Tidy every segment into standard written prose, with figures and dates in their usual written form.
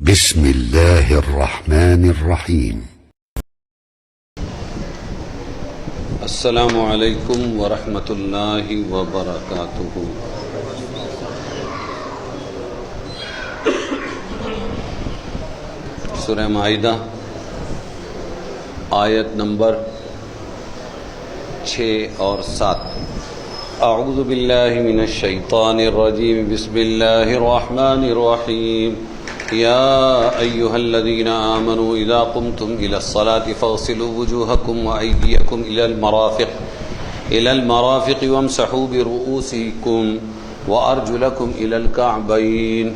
بسم الله الرحمن الرحيم. السلام علیکم ورحمۃ اللہ وبرکاتہ. سورہ مائدہ آیت نمبر 6 اور 7. اعوذ باللہ من الشیطان الرجیم. بسم اللہ الرحمن الرحیم. یا ایہا الذین آمنوا اذا قمتم الى الصلاة فاغسلوا وجوہکم وایدیکم الى المرافق وامسحوا برؤوسکم وارجلکم الى الکعبین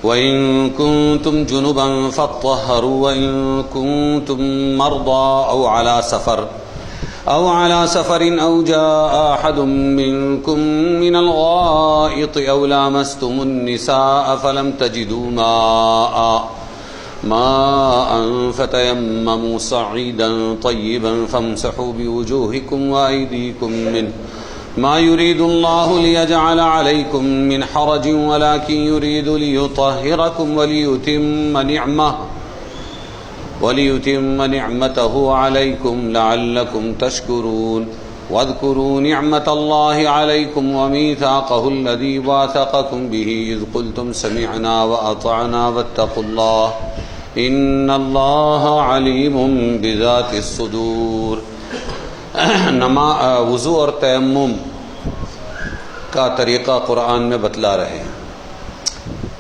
وَإِن كُنتُمْ جُنُبًا فَاطَّهَّرُوا وَإِن كُنتُم مَّرْضَىٰ أَوْ عَلَىٰ سَفَرٍ أَوْ جَاءَ أَحَدٌ مِّنكُم مِّنَ الْغَائِطِ أَوْ لَامَسْتُمُ النِّسَاءَ فَلَمْ تَجِدُوا مَاءً فَتَيَمَّمُوا صَعِيدًا طَيِّبًا فَامْسَحُوا بِوُجُوهِكُمْ وَأَيْدِيكُم مِّنْهُ ما يريد الله ليجعل عليكم من حرج ولكن يريد ليطهركم وليتم نعمته عليكم لعلكم تشكرون. واذكروا نعمة الله عليكم وميثاقه الذي واثقكم به إذ قلتم سمعنا وأطعنا واتقوا الله إن الله عليم بذات الصدور. وضو اور تیمم کا طریقہ قرآن میں بتلا رہے ہیں.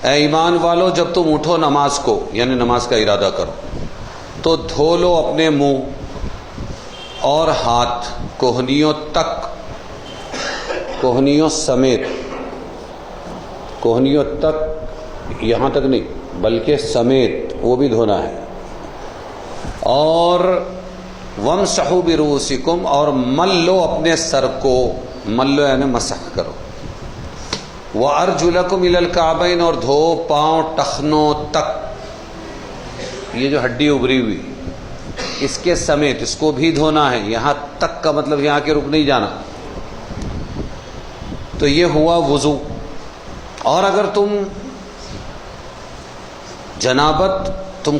اے ایمان والو، جب تم اٹھو نماز کو، یعنی نماز کا ارادہ کرو، تو دھو لو اپنے منہ اور ہاتھ کوہنیوں تک، کوہنیوں سمیت، کوہنیوں تک، یہاں تک نہیں بلکہ سمیت وہ بھی دھونا ہے. اور وَامْسَحُوا بِرُؤُوسِكُمْ، اور مل لو اپنے سر کو، مل لو یعنی مسح کرو. وَأَرْجُلَكُمْ إِلَى الْكَعْبَيْنِ، اور دھو پاؤں ٹخنوں تک، یہ جو ہڈی ابری ہوئی اس کے سمیت، اس کو بھی دھونا ہے. یہاں تک کا مطلب یہاں کے رک نہیں جانا. تو یہ ہوا وضو. اور اگر تم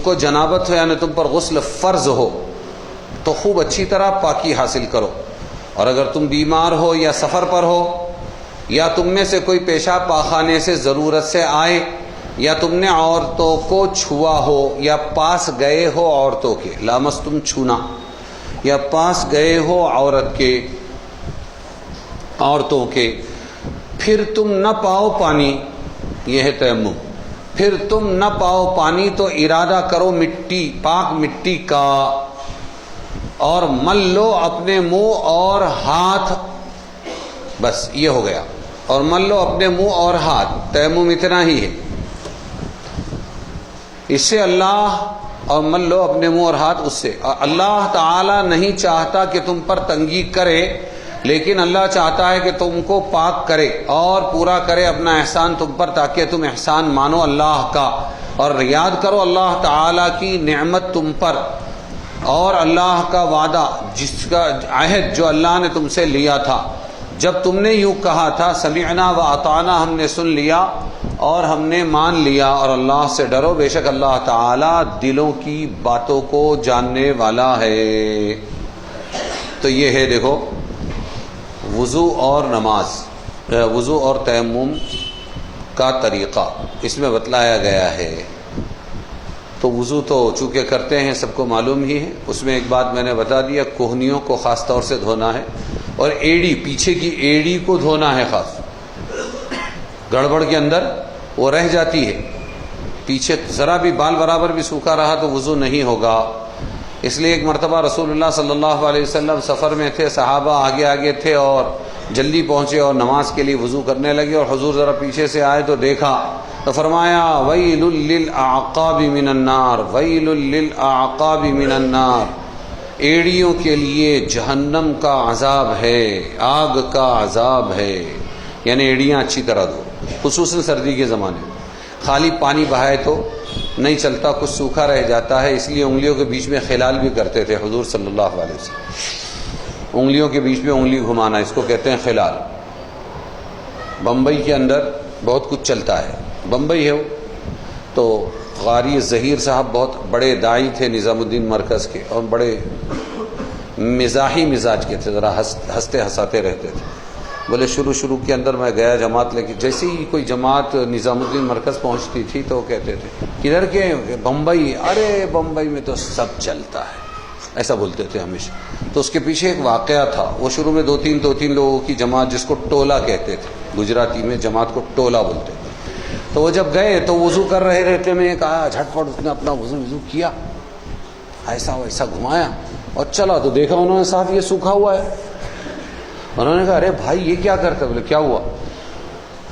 کو جنابت ہو، یعنی تم پر غسل فرض ہو، تو خوب اچھی طرح پاکی حاصل کرو. اور اگر تم بیمار ہو یا سفر پر ہو، یا تم میں سے کوئی پیشاب پاخانے سے ضرورت سے آئے، یا تم نے عورتوں کو چھوا ہو یا پاس گئے ہو عورتوں کے، لامستم چھونا، یا پاس گئے ہو عورتوں کے، پھر تم نہ پاؤ پانی، یہ ہے تیمم. پھر تم نہ پاؤ پانی تو ارادہ کرو پاک مٹی کا، اور مل لو اپنے منہ اور ہاتھ. بس یہ ہو گیا. اور مل لو اپنے منہ اور ہاتھ. تیمم اتنا ہی ہے. اس سے اور مل لو اپنے منہ اور ہاتھ اس سے. اللہ تعالی نہیں چاہتا کہ تم پر تنگی کرے، لیکن اللہ چاہتا ہے کہ تم کو پاک کرے اور پورا کرے اپنا احسان تم پر، تاکہ تم احسان مانو اللہ کا. اور یاد کرو اللہ تعالی کی نعمت تم پر، اور اللہ کا وعدہ، جس کا عہد جو اللہ نے تم سے لیا تھا، جب تم نے یوں کہا تھا سمعنا و اطعنا، ہم نے سن لیا اور ہم نے مان لیا. اور اللہ سے ڈرو، بے شک اللہ تعالی دلوں کی باتوں کو جاننے والا ہے. تو یہ ہے، دیکھو، وضو اور نماز، وضو اور تیمم کا طریقہ اس میں بتلایا گیا ہے. تو وضو تو چونکہ کرتے ہیں سب کو معلوم ہی ہے. اس میں ایک بات میں نے بتا دیا، کوہنیوں کو خاص طور سے دھونا ہے، اور ایڑی، پیچھے کی ایڑی کو دھونا ہے خاص. گڑبڑ کے اندر وہ رہ جاتی ہے، پیچھے ذرا بھی بال برابر بھی سوکھا رہا تو وضو نہیں ہوگا. اس لیے ایک مرتبہ رسول اللہ صلی اللہ علیہ وسلم سفر میں تھے، صحابہ آگے آگے تھے اور جلدی پہنچے اور نماز کے لیے وضو کرنے لگے، اور حضور ذرا پیچھے سے آئے تو دیکھا تو فرمایا ویل للاعقاب من النار، ویل للاعقاب من النار، ایڑیوں کے لیے جہنم کا عذاب ہے، آگ کا عذاب ہے. یعنی ایڑیاں اچھی طرح دھو، خصوصاً سردی کے زمانے میں. خالی پانی بہائے تو نہیں چلتا، کچھ سوکھا رہ جاتا ہے، اس لیے انگلیوں کے بیچ میں خلال بھی کرتے تھے حضور صلی اللہ علیہ وسلم. انگلیوں کے بیچ میں انگلی گھمانا، اس کو کہتے ہیں خلال. بمبئی کے اندر بہت کچھ چلتا ہے، بمبئی ہے وہ. تو قاری ظہیر صاحب بہت بڑے داعی تھے نظام الدین مرکز کے، اور بڑے مزاحی مزاج کے تھے، ذرا ہنستے ہنساتے رہتے تھے. بولے شروع کے اندر میں گیا جماعت لے کے، جیسے ہی کوئی جماعت نظام الدین مرکز پہنچتی تھی تو وہ کہتے تھے کدھر کے؟ بمبئی. ارے بمبئی میں تو سب چلتا ہے، ایسا بولتے تھے ہمیشہ. تو اس کے پیچھے ایک واقعہ تھا. وہ شروع میں دو تین لوگوں کی جماعت، جس کو ٹولہ کہتے تھے، گجراتی میں جماعت کو ٹولہ بولتے تھے. تو وہ جب گئے تو وضو کر رہے رہتے میں کہا، جھٹ پٹ اس نے اپنا وضو کیا، ایسا ویسا گھمایا اور چلا. تو دیکھا انہوں نے صاحب یہ سوکھا ہوا ہے. انہوں نے کہا ارے بھائی یہ کیا کرتا؟ بولے کیا ہوا؟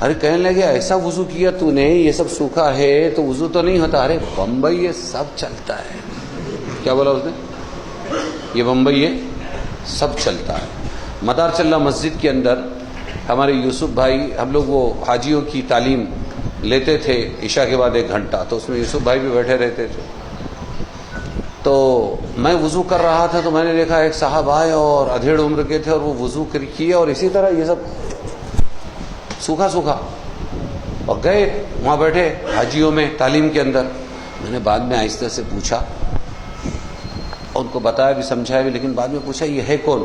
ارے کہنے لگے ایسا وضو کیا تو نے، یہ سب سوکھا ہے تو وضو تو نہیں ہوتا. ارے بمبئی یہ سب چلتا ہے. کیا بولا اس نے؟ یہ بمبئی ہے سب چلتا ہے. مدار چلہ مسجد کے اندر ہمارے یوسف بھائی، ہم لوگ وہ حاجیوں کی تعلیم لیتے تھے عشاء کے بعد 1 گھنٹہ، تو اس میں یوسف بھائی بھی بیٹھے رہتے تھے. تو میں وضو کر رہا تھا تو میں نے دیکھا ایک صاحب آئے اور ادھیڑ عمر کے تھے، اور وہ وضو کیے اور اسی طرح یہ سب سوکھا اور گئے وہاں بیٹھے حاجیوں میں تعلیم کے اندر. میں نے بعد میں آہستہ سے پوچھا، ان کو بتایا بھی سمجھایا بھی، لیکن بعد میں پوچھا یہ ہے کون؟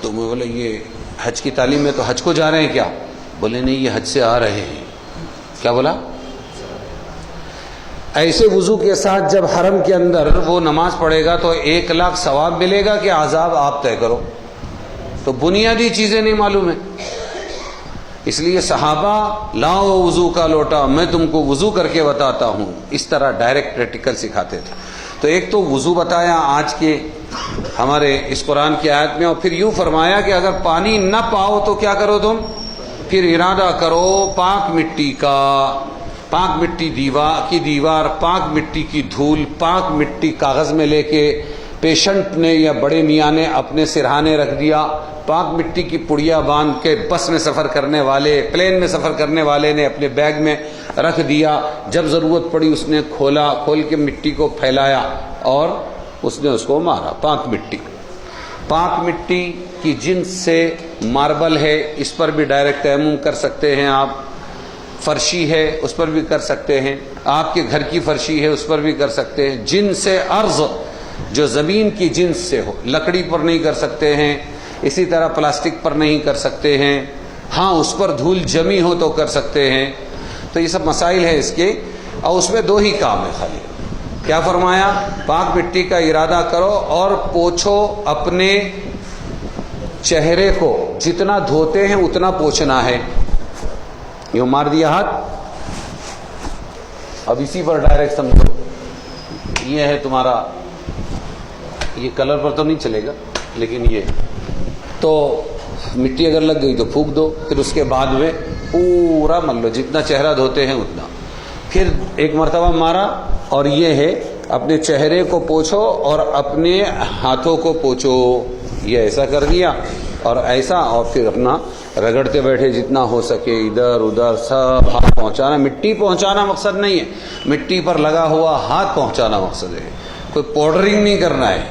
تو میں بولا یہ حج کی تعلیم میں، تو حج کو جا رہے ہیں کیا؟ بولے نہیں یہ حج سے آ رہے ہیں. کیا بولا؟ ایسے وضو کے ساتھ جب حرم کے اندر وہ نماز پڑھے گا تو 1 لاکھ ثواب ملے گا کہ عذاب آپ طے کرو. تو بنیادی چیزیں نہیں معلوم ہے. اس لیے صحابہ لاؤ وضو کا لوٹا، میں تم کو وضو کر کے بتاتا ہوں، اس طرح ڈائریکٹ پریکٹیکل سکھاتے تھے. تو ایک تو وضو بتایا آج کے ہمارے اس قرآن کی آیت میں، اور پھر یوں فرمایا کہ اگر پانی نہ پاؤ تو کیا کرو تم؟ پھر ارادہ کرو پاک مٹی کا، پاک مٹی دیوار، پاک مٹی کی دھول، پاک مٹی کاغذ میں لے کے پیشنٹ نے یا بڑے میاں نے اپنے سرہانے رکھ دیا، پاک مٹی کی پڑیا باندھ کے بس میں سفر کرنے والے، پلین میں سفر کرنے والے نے اپنے بیگ میں رکھ دیا. جب ضرورت پڑی اس نے کھول کے مٹی کو پھیلایا اور اس نے اس کو مارا. پاک مٹی کی جنس سے ماربل ہے، اس پر بھی ڈائریکٹ تیمم کر سکتے ہیں آپ. فرشی ہے اس پر بھی کر سکتے ہیں، آپ کے گھر کی فرشی ہے اس پر بھی کر سکتے ہیں. جنس ارض جو زمین کی جنس سے ہو، لکڑی پر نہیں کر سکتے ہیں، اسی طرح پلاسٹک پر نہیں کر سکتے ہیں. ہاں اس پر دھول جمی ہو تو کر سکتے ہیں. تو یہ سب مسائل ہیں اس کے، اور اس میں 2 ہی کام ہے خالی. کیا فرمایا؟ پاک مٹی کا ارادہ کرو اور پوچھو اپنے چہرے کو، جتنا دھوتے ہیں اتنا پوچھنا ہے. یوں مار دیا ہاتھ، اب اسی پر ڈائریکٹ سمجھو یہ ہے تمہارا، یہ کلر پر تو نہیں چلے گا لیکن یہ تو مٹی اگر لگ گئی تو پھونک دو. پھر اس کے بعد میں پورا مل لو، جتنا چہرہ دھوتے ہیں اتنا. پھر 1 مرتبہ مارا، اور یہ ہے اپنے چہرے کو پوچھو اور اپنے ہاتھوں کو پوچھو. یہ ایسا کر دیا اور ایسا، اور پھر اپنا رگڑتے بیٹھے جتنا ہو سکے، ادھر ادھر سب ہاتھ پہنچانا. مٹی پہنچانا مقصد نہیں ہے، مٹی پر لگا ہوا ہاتھ پہنچانا مقصد ہے. کوئی پاؤڈرنگ نہیں کرنا ہے،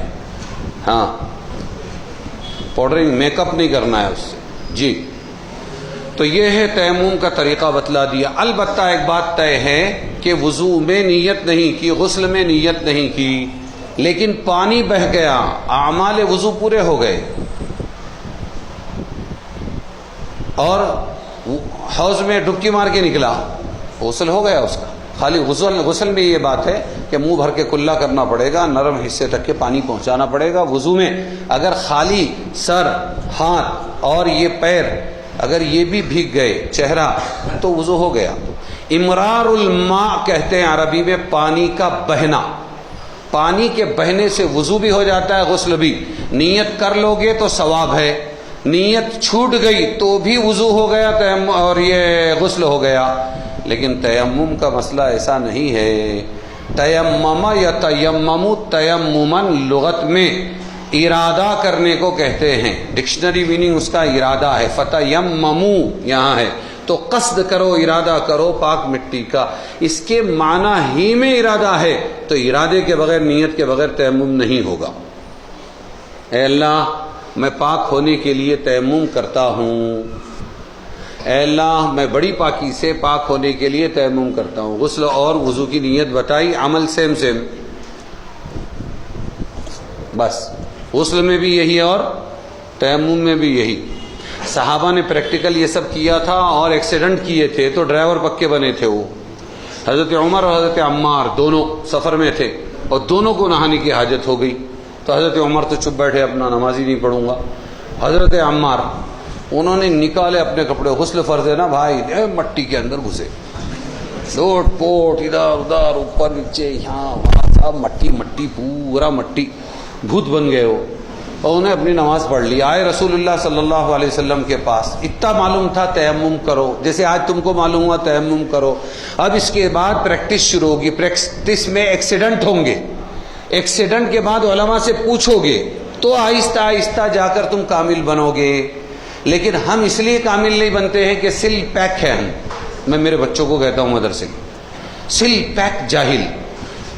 ہاں پاؤڈرنگ میک اپ نہیں کرنا ہے اس سے. جی تو یہ ہے تیمم کا طریقہ بتلا دیا. البتہ ایک بات طے ہے کہ وضو میں نیت نہیں کی، غسل میں نیت نہیں کی، لیکن پانی بہہ گیا، اعمال وضو پورے ہو گئے، اور حوض میں ڈبکی مار کے نکلا، غسل ہو گیا اس کا. خالی غسل میں یہ بات ہے کہ منہ بھر کے کلا کرنا پڑے گا، نرم حصے تک کے پانی پہنچانا پڑے گا. وضو میں اگر خالی سر، ہاتھ اور یہ پیر اگر یہ بھی بھیگ گئے، چہرہ، تو وضو ہو گیا. امرار الماء کہتے ہیں عربی میں پانی کا بہنا. پانی کے بہنے سے وضو بھی ہو جاتا ہے، غسل بھی. نیت کر لو گے تو ثواب ہے، نیت چھوٹ گئی تو بھی وضو ہو گیا اور یہ غسل ہو گیا. لیکن تیمم کا مسئلہ ایسا نہیں ہے. تیمم یا تیمم تیممن لغت میں ارادہ کرنے کو کہتے ہیں. ڈکشنری میننگ اس کا ارادہ ہے. فتیممو یہاں ہے تو قصد کرو، ارادہ کرو پاک مٹی کا. اس کے معنی ہی میں ارادہ ہے، تو ارادے کے بغیر، نیت کے بغیر تیمم نہیں ہوگا. اے اللہ میں پاک ہونے کے لیے تیمم کرتا ہوں. اے اللہ میں بڑی پاکی سے پاک ہونے کے لیے تیمم کرتا ہوں. غسل اور وضو کی نیت بتائی، عمل سیم بس. غسل میں بھی یہی اور تیمم میں بھی یہی. صحابہ نے پریکٹیکل یہ سب کیا تھا اور ایکسیڈنٹ کیے تھے تو ڈرائیور پکے بنے تھے. وہ حضرت عمر اور حضرت عمار دونوں سفر میں تھے اور دونوں کو نہانے کی حاجت ہو گئی. تو حضرت عمر تو چپ بیٹھے، اپنا نماز ہی نہیں پڑھوں گا. حضرت عمار انہوں نے نکالے اپنے کپڑے، غسل فرض ہے نا بھائی، مٹی کے اندر گھسے، لوٹ پوٹ ادھر ادھر اوپر نیچے یہاں وہاں، سب مٹی مٹی، پورا مٹی، بھوت بن گئے وہ. اور انہیں اپنی نماز پڑھ لی. آئے رسول اللہ صلی اللہ علیہ وسلم کے پاس. اتنا معلوم تھا تیمم کرو، جیسے آج تم کو معلوم ہوا تیمم کرو. اب اس کے بعد پریکٹس شروع ہوگی. پریکٹس میں ایکسیڈنٹ ہوں گے، ایکسیڈنٹ کے بعد علماء سے پوچھو گے تو آہستہ آہستہ جا کر تم کامل بنو گے. لیکن ہم اس لیے کامل نہیں بنتے ہیں کہ سل پیک ہے. میں میرے بچوں کو کہتا ہوں مدرسے کی، سل پیک جاہل.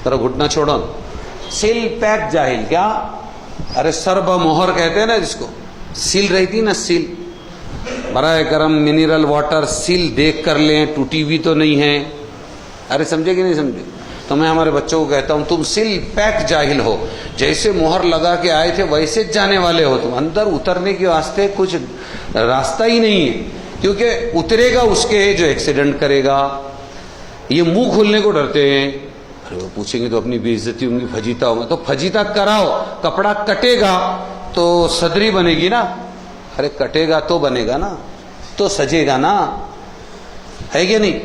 ذرا گھٹنا چھوڑو. سل پیک جاہل کیا؟ ارے سرب مہر کہتے ہیں نا جس کو، سیل رہی تھی نا سیل. برائے کرم منرل واٹر سیل دیکھ کر لیں، ٹوٹی ہوئی تو نہیں ہے. ارے سمجھے کہ نہیں سمجھے؟ تو میں ہمارے بچوں کو کہتا ہوں تم سل پیک جاہل ہو. جیسے مہر لگا کے آئے تھے ویسے جانے والے ہو تم. اندر اترنے کے واسطے کچھ راستہ ہی نہیں ہے، کیونکہ اترے گا اس کے جو ایکسیڈنٹ کرے گا. یہ منہ کھولنے کو ڈرتے ہیں. وہ پوچھیں گے تو اپنی بے عزتی ہوں گی، پھجیتا ہوگا تو پھجیتا کراؤ. کپڑا کٹے گا تو صدری بنے گی نا. ارے کٹے گا تو بنے گا نا، تو سجے گا نا، ہے کہ نہیں؟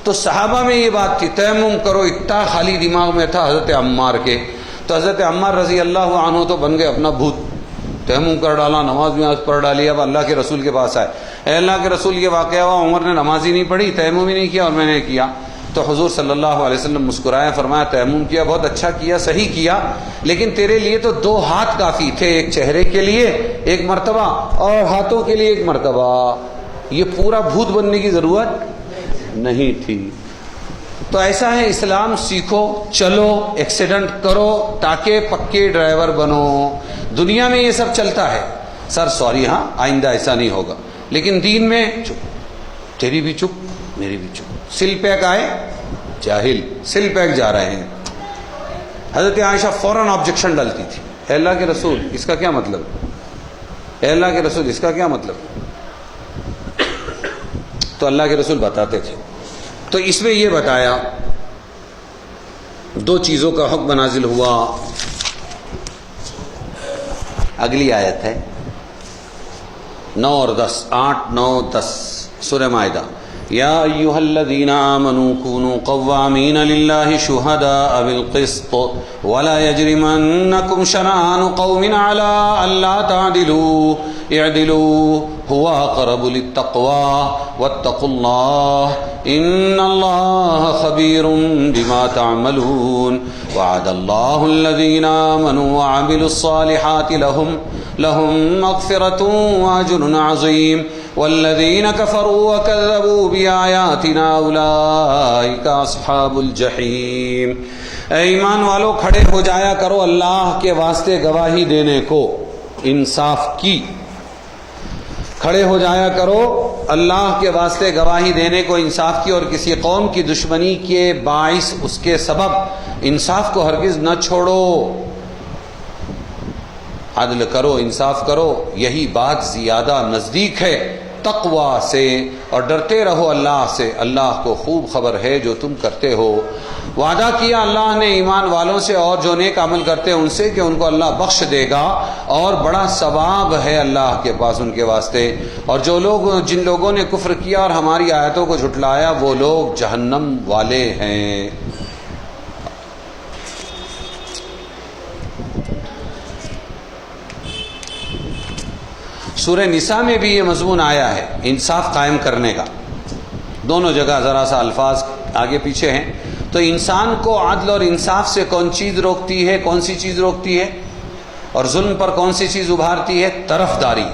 تو صحابہ میں یہ بات تھی تیمم کرو. اتنا خالی دماغ میں تھا حضرت عمار کے. تو حضرت عمار رضی اللہ عنہ تو بن گئے اپنا بھوت. تیمم کر ڈالا، نماز میں پڑھ ڈالی. اب اللہ کے رسول کے پاس آئے، اے اللہ کے رسول یہ واقعہ ہوا، عمر نے نماز ہی نہیں پڑھی، تیمم ہی نہیں کیا اور میں نے کیا. تو حضور صلی اللہ علیہ وسلم مسکرائے، فرمایا تیمم کیا، بہت اچھا کیا، صحیح کیا، لیکن تیرے لیے تو 2 ہاتھ کافی تھے، ایک چہرے کے لیے ایک مرتبہ اور ہاتھوں کے لیے ایک مرتبہ. یہ پورا بھوت بننے کی ضرورت نہیں تھی. تو ایسا ہے اسلام. سیکھو، چلو، ایکسیڈنٹ کرو تاکہ پکے ڈرائیور بنو. دنیا میں یہ سب چلتا ہے، سر سوری ہاں آئندہ ایسا نہیں ہوگا. لیکن دین میں چپ، تیری بھی چپ میری بھی چپ. سل پیک آئے جاہل، سل پیک جا رہے ہیں. حضرت عائشہ فوراً آبجیکشن ڈالتی تھی، اے اللہ کے رسول اس کا کیا مطلب، اے اللہ کے رسول اس کا کیا مطلب. تو اللہ کے رسول بتاتے تھے. تو اس میں یہ بتایا 2 چیزوں کا حکم نازل ہوا. اگلی آیت ہے 9 اور 10، 8، 9، 10 سورہ مائدہ. یا ایھا الذین آمنوا کونوا قوامین للہ شہداء بالقسط ولا یجرمنکم شنآن قوم علی الا تعدلوا اعدلوا هو اقرب للتقوى واتقوا اللہ ان اللہ خبیر بما تعملون. وعد اللہ الذین آمنوا وعملوا الصالحات لهم مغفرة واجر عظیم والذین کفروا وکذبوا بآیاتنا اولئک اصحاب الجحیم. اے ایمان والو کھڑے ہو جایا کرو اللہ کے واسطے گواہی دینے کو، انصاف کی. کھڑے ہو جایا کرو اللہ کے واسطے گواہی دینے کو، انصاف کی. اور کسی قوم کی دشمنی کے باعث، اس کے سبب انصاف کو ہرگز نہ چھوڑو. عدل کرو، انصاف کرو، یہی بات زیادہ نزدیک ہے تقوی سے. اور ڈرتے رہو اللہ سے، اللہ کو خوب خبر ہے جو تم کرتے ہو. وعدہ کیا اللہ نے ایمان والوں سے اور جو نیک عمل کرتے ہیں ان سے کہ ان کو اللہ بخش دے گا اور بڑا ثواب ہے اللہ کے پاس ان کے واسطے. اور جن لوگوں نے کفر کیا اور ہماری آیتوں کو جھٹلایا وہ لوگ جہنم والے ہیں. سورہ نساء میں بھی یہ مضمون آیا ہے انصاف قائم کرنے کا. دونوں جگہ ذرا سا الفاظ آگے پیچھے ہیں. تو انسان کو عدل اور انصاف سے کون چیز روکتی ہے، کون سی چیز روکتی ہے، اور ظلم پر کون سی چیز ابھارتی ہے؟ طرفداری.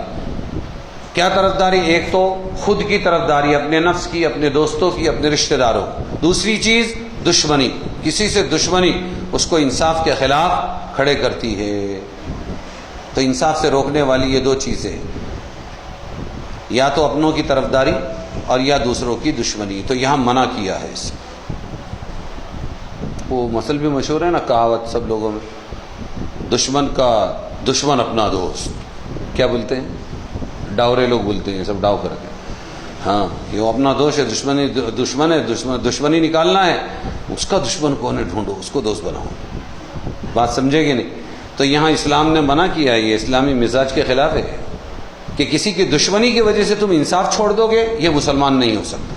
کیا طرفداری؟ ایک تو خود کی طرفداری، اپنے نفس کی، اپنے دوستوں کی، اپنے رشتہ داروں. دوسری چیز دشمنی، کسی سے دشمنی اس کو انصاف کے خلاف کھڑے کرتی ہے. تو انصاف سے روکنے والی یہ 2 چیزیں، یا تو اپنوں کی طرفداری اور یا دوسروں کی دشمنی. تو یہاں منع کیا ہے اس سے. وہ مثل بھی مشہور ہے نا، کہاوت سب لوگوں میں، دشمن کا دشمن اپنا دوست. کیا بولتے ہیں؟ ڈاورے لوگ بولتے ہیں، سب ڈاؤ کر کے. ہاں کہ وہ اپنا دوست ہے، دشمنی نکالنا ہے، اس کا دشمن کون ہے ڈھونڈو، اس کو دوست بناؤ. بات سمجھے گی نہیں؟ تو یہاں اسلام نے منع کیا ہے، یہ اسلامی مزاج کے خلاف ہے کہ کسی کی دشمنی کی وجہ سے تم انصاف چھوڑ دو گے، یہ مسلمان نہیں ہو سکتا.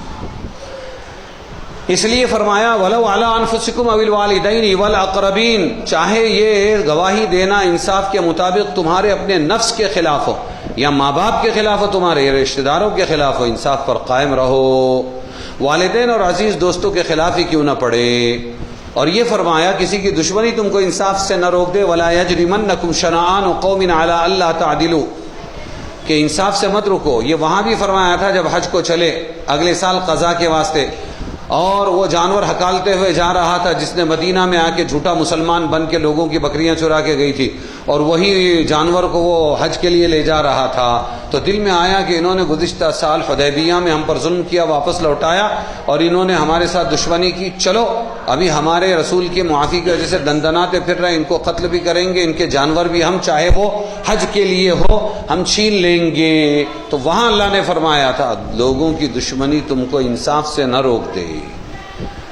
اس لیے فرمایا وَلَوْ عَلَىٰ أَنفُسِكُمْ أَوِ الْوَالِدَيْنِ وَالْأَقْرَبِينَ، چاہے یہ گواہی دینا انصاف کے مطابق تمہارے اپنے نفس کے خلاف ہو یا ماں باپ کے خلاف ہو، تمہارے رشتہ داروں کے خلاف ہو، انصاف پر قائم رہو. والدین اور عزیز دوستوں کے خلاف ہی کیوں نہ پڑے. اور یہ فرمایا کسی کی دشمنی تم کو انصاف سے نہ روک دے. وَلَا يَجْرِمَنَّكُمْ شَنَآنُ قَوْمٍ عَلَىٰ أَلَّا تَعْدِلُوا، کہ انصاف سے مت رکو. یہ وہاں بھی فرمایا تھا جب حج کو چلے اگلے سال قضا کے واسطے، اور وہ جانور ہکالتے ہوئے جا رہا تھا جس نے مدینہ میں آ کے جھوٹا مسلمان بن کے لوگوں کی بکریاں چرا کے گئی تھی، اور وہی جانور کو وہ حج کے لیے لے جا رہا تھا. تو دل میں آیا کہ انہوں نے گزشتہ سال حدیبیہ میں ہم پر ظلم کیا، واپس لوٹایا، اور انہوں نے ہمارے ساتھ دشمنی کی، چلو ابھی ہمارے رسول کی معافی کی وجہ سے دندناتے پھر رہے، ان کو قتل بھی کریں گے، ان کے جانور بھی ہم چاہے وہ حج کے لیے ہو ہم چھین لیں گے. تو وہاں اللہ نے فرمایا تھا لوگوں کی دشمنی تم کو انصاف سے نہ روک دے.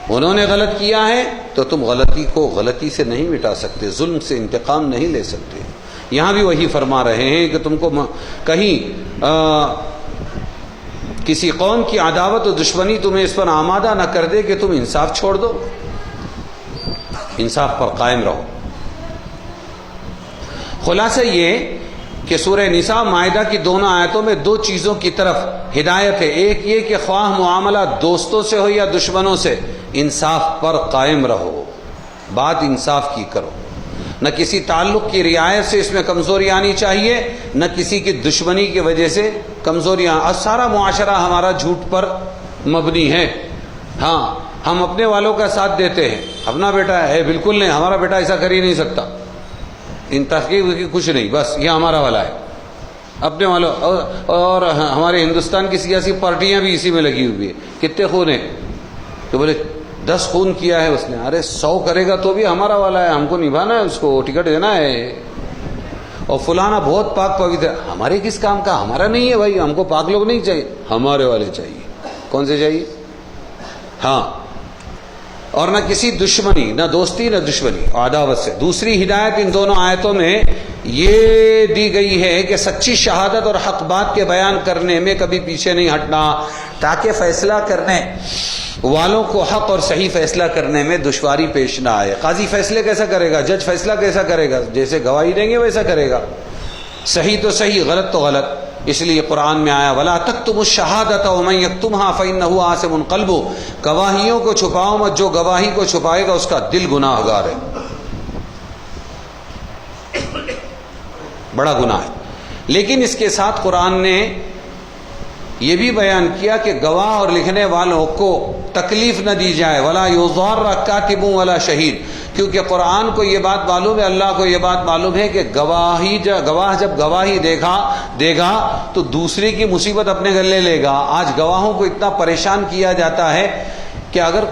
انہوں نے غلط کیا ہے تو تم غلطی کو غلطی سے نہیں مٹا سکتے، ظلم سے انتقام نہیں لے سکتے. یہاں بھی وہی فرما رہے ہیں کہ تم کو کہیں کسی قوم کی عداوت و دشمنی تمہیں اس پر آمادہ نہ کر دے کہ تم انصاف چھوڑ دو، انصاف پر قائم رہو. خلاصہ یہ کہ سورہ نساء مائدہ کی دونوں آیتوں میں دو چیزوں کی طرف ہدایت ہے. ایک یہ کہ خواہ معاملہ دوستوں سے ہو یا دشمنوں سے، انصاف پر قائم رہو، بات انصاف کی کرو. نہ کسی تعلق کی رعایت سے اس میں کمزوری آنی چاہیے، نہ کسی کی دشمنی کی وجہ سے کمزوریاں. سارا معاشرہ ہمارا جھوٹ پر مبنی ہے. ہاں ہم اپنے والوں کا ساتھ دیتے ہیں، اپنا بیٹا ہے بالکل نہیں، ہمارا بیٹا ایسا کر ہی نہیں سکتا، ان تحقیق کی کچھ نہیں، بس یہ ہمارا والا ہے اپنے والوں. اور ہمارے ہندوستان کی سیاسی پارٹیاں بھی اسی میں لگی ہوئی ہے. کتنے خون ہیں؟ تو بولے 10 خون کیا ہے اس نے، ارے 100 کرے گا تو بھی ہمارا والا ہے، ہم کو نبھانا ہے، اس کو ٹکٹ دینا ہے. اور فلانا بہت پاک پویتر، ہمارے کس کام کا، ہمارا نہیں ہے بھائی، ہم کو پاک لوگ نہیں چاہیے، ہمارے والے چاہیے. کون سے چاہیے؟ ہاں. اور نہ کسی دشمنی، نہ دوستی نہ دشمنی، عداوت سے. دوسری ہدایت ان دونوں آیتوں میں یہ دی گئی ہے کہ سچی شہادت اور حق بات کے بیان کرنے میں کبھی پیچھے نہیں ہٹنا، تاکہ فیصلہ کرنے والوں کو حق اور صحیح فیصلہ کرنے میں دشواری پیش نہ آئے. قاضی فیصلے کیسا کرے گا، جج فیصلہ کیسا کرے گا، جیسے گواہی دیں گے ویسا کرے گا، صحیح تو صحیح، غلط تو غلط. اس لیے قرآن میں آیا وَلَا تَكْتُمُوا الشَّهَادَةَ وَمَن يَكْتُمْهَا فَإِنَّهُ آثِمٌ قَلْبُهُ، گواہیوں کو چھپاؤ مت، جو گواہی کو چھپائے گا اس کا دل گناہ گار ہے، بڑا گناہ ہے. لیکن اس کے ساتھ قرآن نے یہ بھی بیان کیا کہ گواہ اور لکھنے والوں کو تکلیف نہ دی جائے. وَلَا يُضَارَّ كَاتِبٌ وَلَا شَهِيدٌ، کیونکہ قرآن کو یہ بات معلوم ہے، اللہ کو یہ بات معلوم ہے کہ گواہ جب گواہی دے گا تو دوسرے کی مصیبت اپنے گلے لے گا. آج گواہوں کو اتنا پریشان کیا جاتا ہے کہ اگر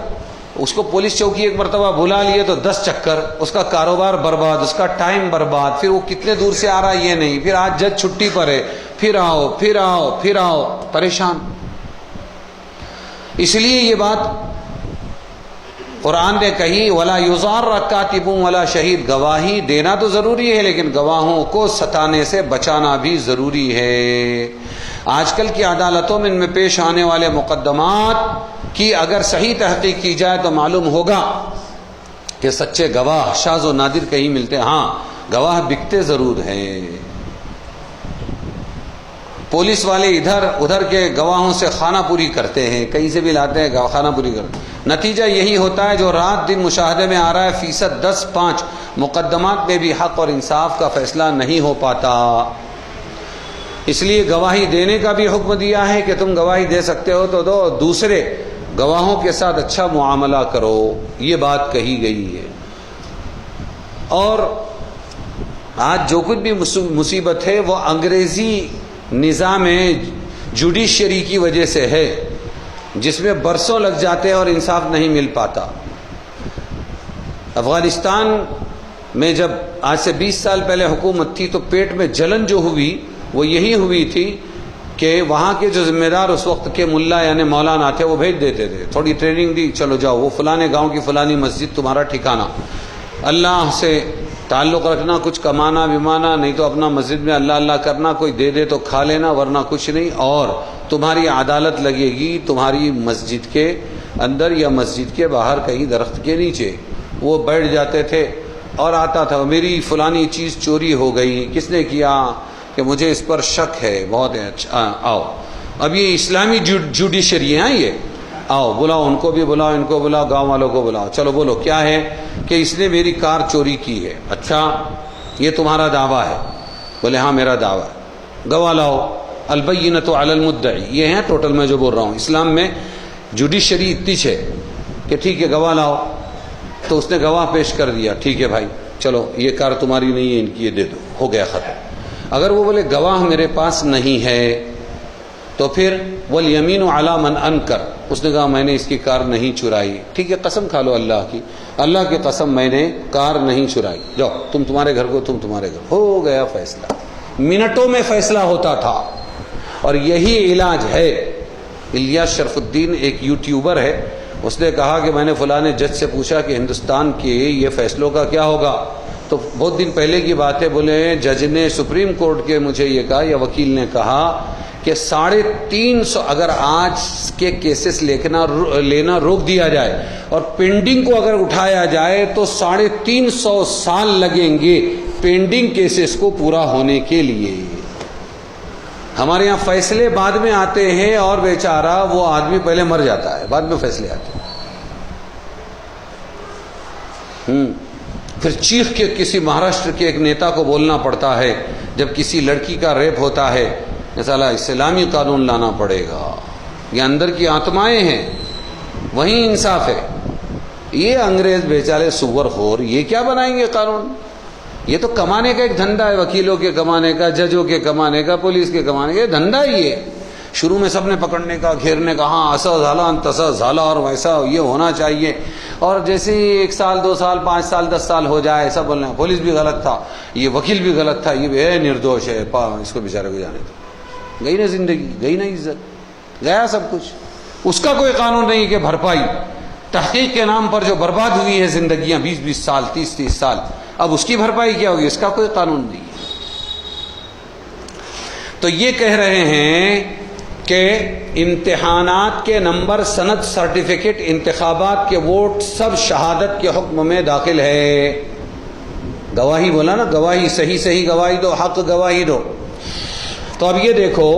اس کو پولیس چوکی ایک مرتبہ بلا لیے تو 10 چکر، اس کا کاروبار برباد، اس کا ٹائم برباد، پھر وہ کتنے دور سے آ رہا ہے یہ نہیں، پھر آج جج چھٹی پر ہے، پھر آؤ، پریشان. اس لیے یہ بات قرآن نے کہی وَلَا يُضَارَّ كَاتِبٌ وَلَا شَهِيدٌ، گواہی دینا تو ضروری ہے لیکن گواہوں کو ستانے سے بچانا بھی ضروری ہے. آج کل کی عدالتوں میں ان میں پیش آنے والے مقدمات کی اگر صحیح تحقیق کی جائے تو معلوم ہوگا کہ سچے گواہ شاذ و نادر کہیں ملتے. ہاں گواہ بکتے ضرور ہیں، پولیس والے ادھر کے گواہوں سے خانہ پوری کرتے ہیں، کہیں سے بھی لاتے ہیں خانہ پوری کرتے ہیں. نتیجہ یہی ہوتا ہے جو رات دن مشاہدے میں آ رہا ہے، 10% مقدمات میں بھی حق اور انصاف کا فیصلہ نہیں ہو پاتا. اس لیے گواہی دینے کا بھی حکم دیا ہے کہ تم گواہی دے سکتے ہو تو دو، دوسرے گواہوں کے ساتھ اچھا معاملہ کرو، یہ بات کہی گئی ہے. اور آج جو کچھ بھی مصیبت ہے وہ انگریزی نظام جوڈیشری کی وجہ سے ہے، جس میں برسوں لگ جاتے ہیں اور انصاف نہیں مل پاتا۔ افغانستان میں جب آج سے 20 سال پہلے حکومت تھی تو پیٹ میں جلن جو ہوئی وہ یہی ہوئی تھی کہ وہاں کے جو ذمہ دار اس وقت کے ملا یعنی مولانا تھے وہ بھیج دیتے تھے، تھوڑی ٹریننگ دی، چلو جاؤ وہ فلانے گاؤں کی فلانی مسجد تمہارا ٹھکانہ، اللہ سے تعلق رکھنا، کچھ کمانا بمانا نہیں تو اپنا مسجد میں اللہ اللہ کرنا، کوئی دے دے تو کھا لینا ورنہ کچھ نہیں، اور تمہاری عدالت لگے گی تمہاری مسجد کے اندر یا مسجد کے باہر کہیں درخت کے نیچے۔ وہ بیٹھ جاتے تھے اور آتا تھا میری فلانی چیز چوری ہو گئی، کس نے کیا کہ مجھے اس پر شک ہے، بہت اچھا آؤ، اب یہ اسلامی جوڈیشری ہے، یہ آؤ بلاؤ، ان کو بھی بلاؤ، ان کو بلاؤ، گاؤں والوں کو بلاؤ، چلو بولو کیا ہے کہ اس نے میری کار چوری کی ہے۔ اچھا یہ تمہارا دعویٰ ہے؟ بولے ہاں میرا دعویٰ ہے، گواہ لاؤ، البینۃ علی المدعی، یہ ہے ٹوٹل میں جو بول رہا ہوں۔ اسلام میں جوڈیشری اتنی ہے کہ ٹھیک ہے گواہ لاؤ، تو اس نے گواہ پیش کر دیا، ٹھیک ہے بھائی چلو یہ کار تمہاری نہیں ہے، ان کی یہ دے دو، ہو گیا ختم۔ اگر وہ بولے گواہ میرے پاس نہیں ہے تو پھر والیمین علی من انکر، اس نے کہا میں نے اس کی کار نہیں چرائی، ٹھیک ہے قسم کھا لو اللہ کی، اللہ کی قسم میں نے کار نہیں چرائی، جاؤ تم تمہارے گھر کو، تم تمہارے گھر، ہو گیا فیصلہ، منٹوں میں فیصلہ ہوتا تھا۔ اور یہی علاج ہے۔ الیاس شرف الدین ایک یوٹیوبر ہے، اس نے کہا کہ میں نے فلاں جج سے پوچھا کہ ہندوستان کے یہ فیصلوں کا کیا ہوگا، تو بہت دن پہلے کی بات ہے، بولے جج نے سپریم کورٹ کے مجھے یہ کہا یا وکیل نے کہا کہ 350 اگر آج کے کیسز لینا روک دیا جائے اور پینڈنگ کو اگر اٹھایا جائے تو 350 سال لگیں گے پینڈنگ کیسز کو پورا ہونے کے لیے۔ ہمارے یہاں فیصلے بعد میں آتے ہیں اور بیچارہ وہ آدمی پہلے مر جاتا ہے، بعد میں فیصلے آتے ہیں۔ پھر چیخ کے کسی مہاراشٹر کے ایک نیتا کو بولنا پڑتا ہے جب کسی لڑکی کا ریپ ہوتا ہے، سالا اسلامی قانون لانا پڑے گا، یہ اندر کی آتمائیں ہیں، وہیں انصاف ہے۔ یہ انگریز بیچارے سور خور یہ کیا بنائیں گے قانون؟ یہ تو کمانے کا ایک دھندا ہے، وکیلوں کے کمانے کا، ججوں کے کمانے کا، پولیس کے کمانے کا، یہ دھندا ہی ہے۔ شروع میں سب نے پکڑنے کا، گھیرنے کا، ہاں ایسا زالا تسا زالا اور ویسا یہ ہونا چاہیے، اور جیسے ہی 1 سال 2 سال 5 سال 10 سال ہو جائے ایسا بولنا پولیس بھی غلط تھا، یہ وکیل بھی غلط تھا، یہ بھی ہے نردوش ہے، اس کو بیچارے کو جانے دو۔ گئی نا زندگی، گئی نا عزت، گیا سب کچھ۔ اس کا کوئی قانون نہیں کہ بھرپائی، تحقیق کے نام پر جو برباد ہوئی ہے زندگیاں 20 سال 30 سال، اب اس کی بھرپائی کیا ہوگی؟ اس کا کوئی قانون نہیں ہے۔ تو یہ کہہ رہے ہیں کہ امتحانات کے نمبر، سند، سرٹیفکیٹ، انتخابات کے ووٹ سب شہادت کے حکم میں داخل ہے۔ گواہی بولا نا، گواہی صحیح گواہی دو، حق گواہی دو۔ تو اب یہ دیکھو،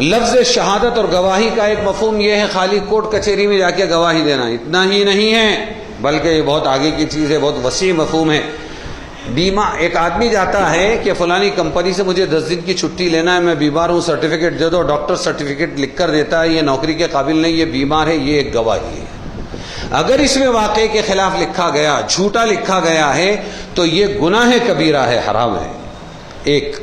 لفظ شہادت اور گواہی کا ایک مفہوم یہ ہے خالی کورٹ کچہری میں جا کے گواہی دینا، اتنا ہی نہیں ہے، بلکہ یہ بہت آگے کی چیز ہے، بہت وسیع مفہوم ہے۔ بیمہ، ایک آدمی جاتا ہے کہ فلانی کمپنی سے مجھے 10 دن کی چھٹی لینا ہے، میں بیمار ہوں، سرٹیفکیٹ دے دو، ڈاکٹر سرٹیفکیٹ لکھ کر دیتا ہے، یہ نوکری کے قابل نہیں، یہ بیمار ہے، یہ ایک گواہی ہے۔ اگر اس میں واقعے کے خلاف لکھا گیا، جھوٹا لکھا گیا ہے تو یہ گناہ کبیرہ ہے، حرام ہے۔ ایک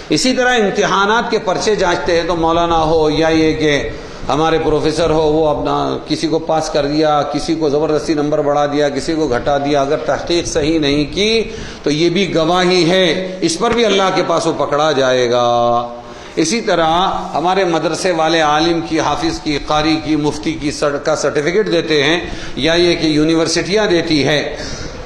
اسی طرح امتحانات کے پرچے جانچتے ہیں تو مولانا ہو یا یہ کہ ہمارے پروفیسر ہو، وہ اپنا کسی کو پاس کر دیا، کسی کو زبردستی نمبر بڑھا دیا، کسی کو گھٹا دیا، اگر تحقیق صحیح نہیں کی تو یہ بھی گواہی ہے، اس پر بھی اللہ کے پاس وہ پکڑا جائے گا۔ اسی طرح ہمارے مدرسے والے عالم کی، حافظ کی، قاری کی، مفتی کی کا سرٹیفکیٹ دیتے ہیں، یا یہ کہ یونیورسٹیاں دیتی ہے،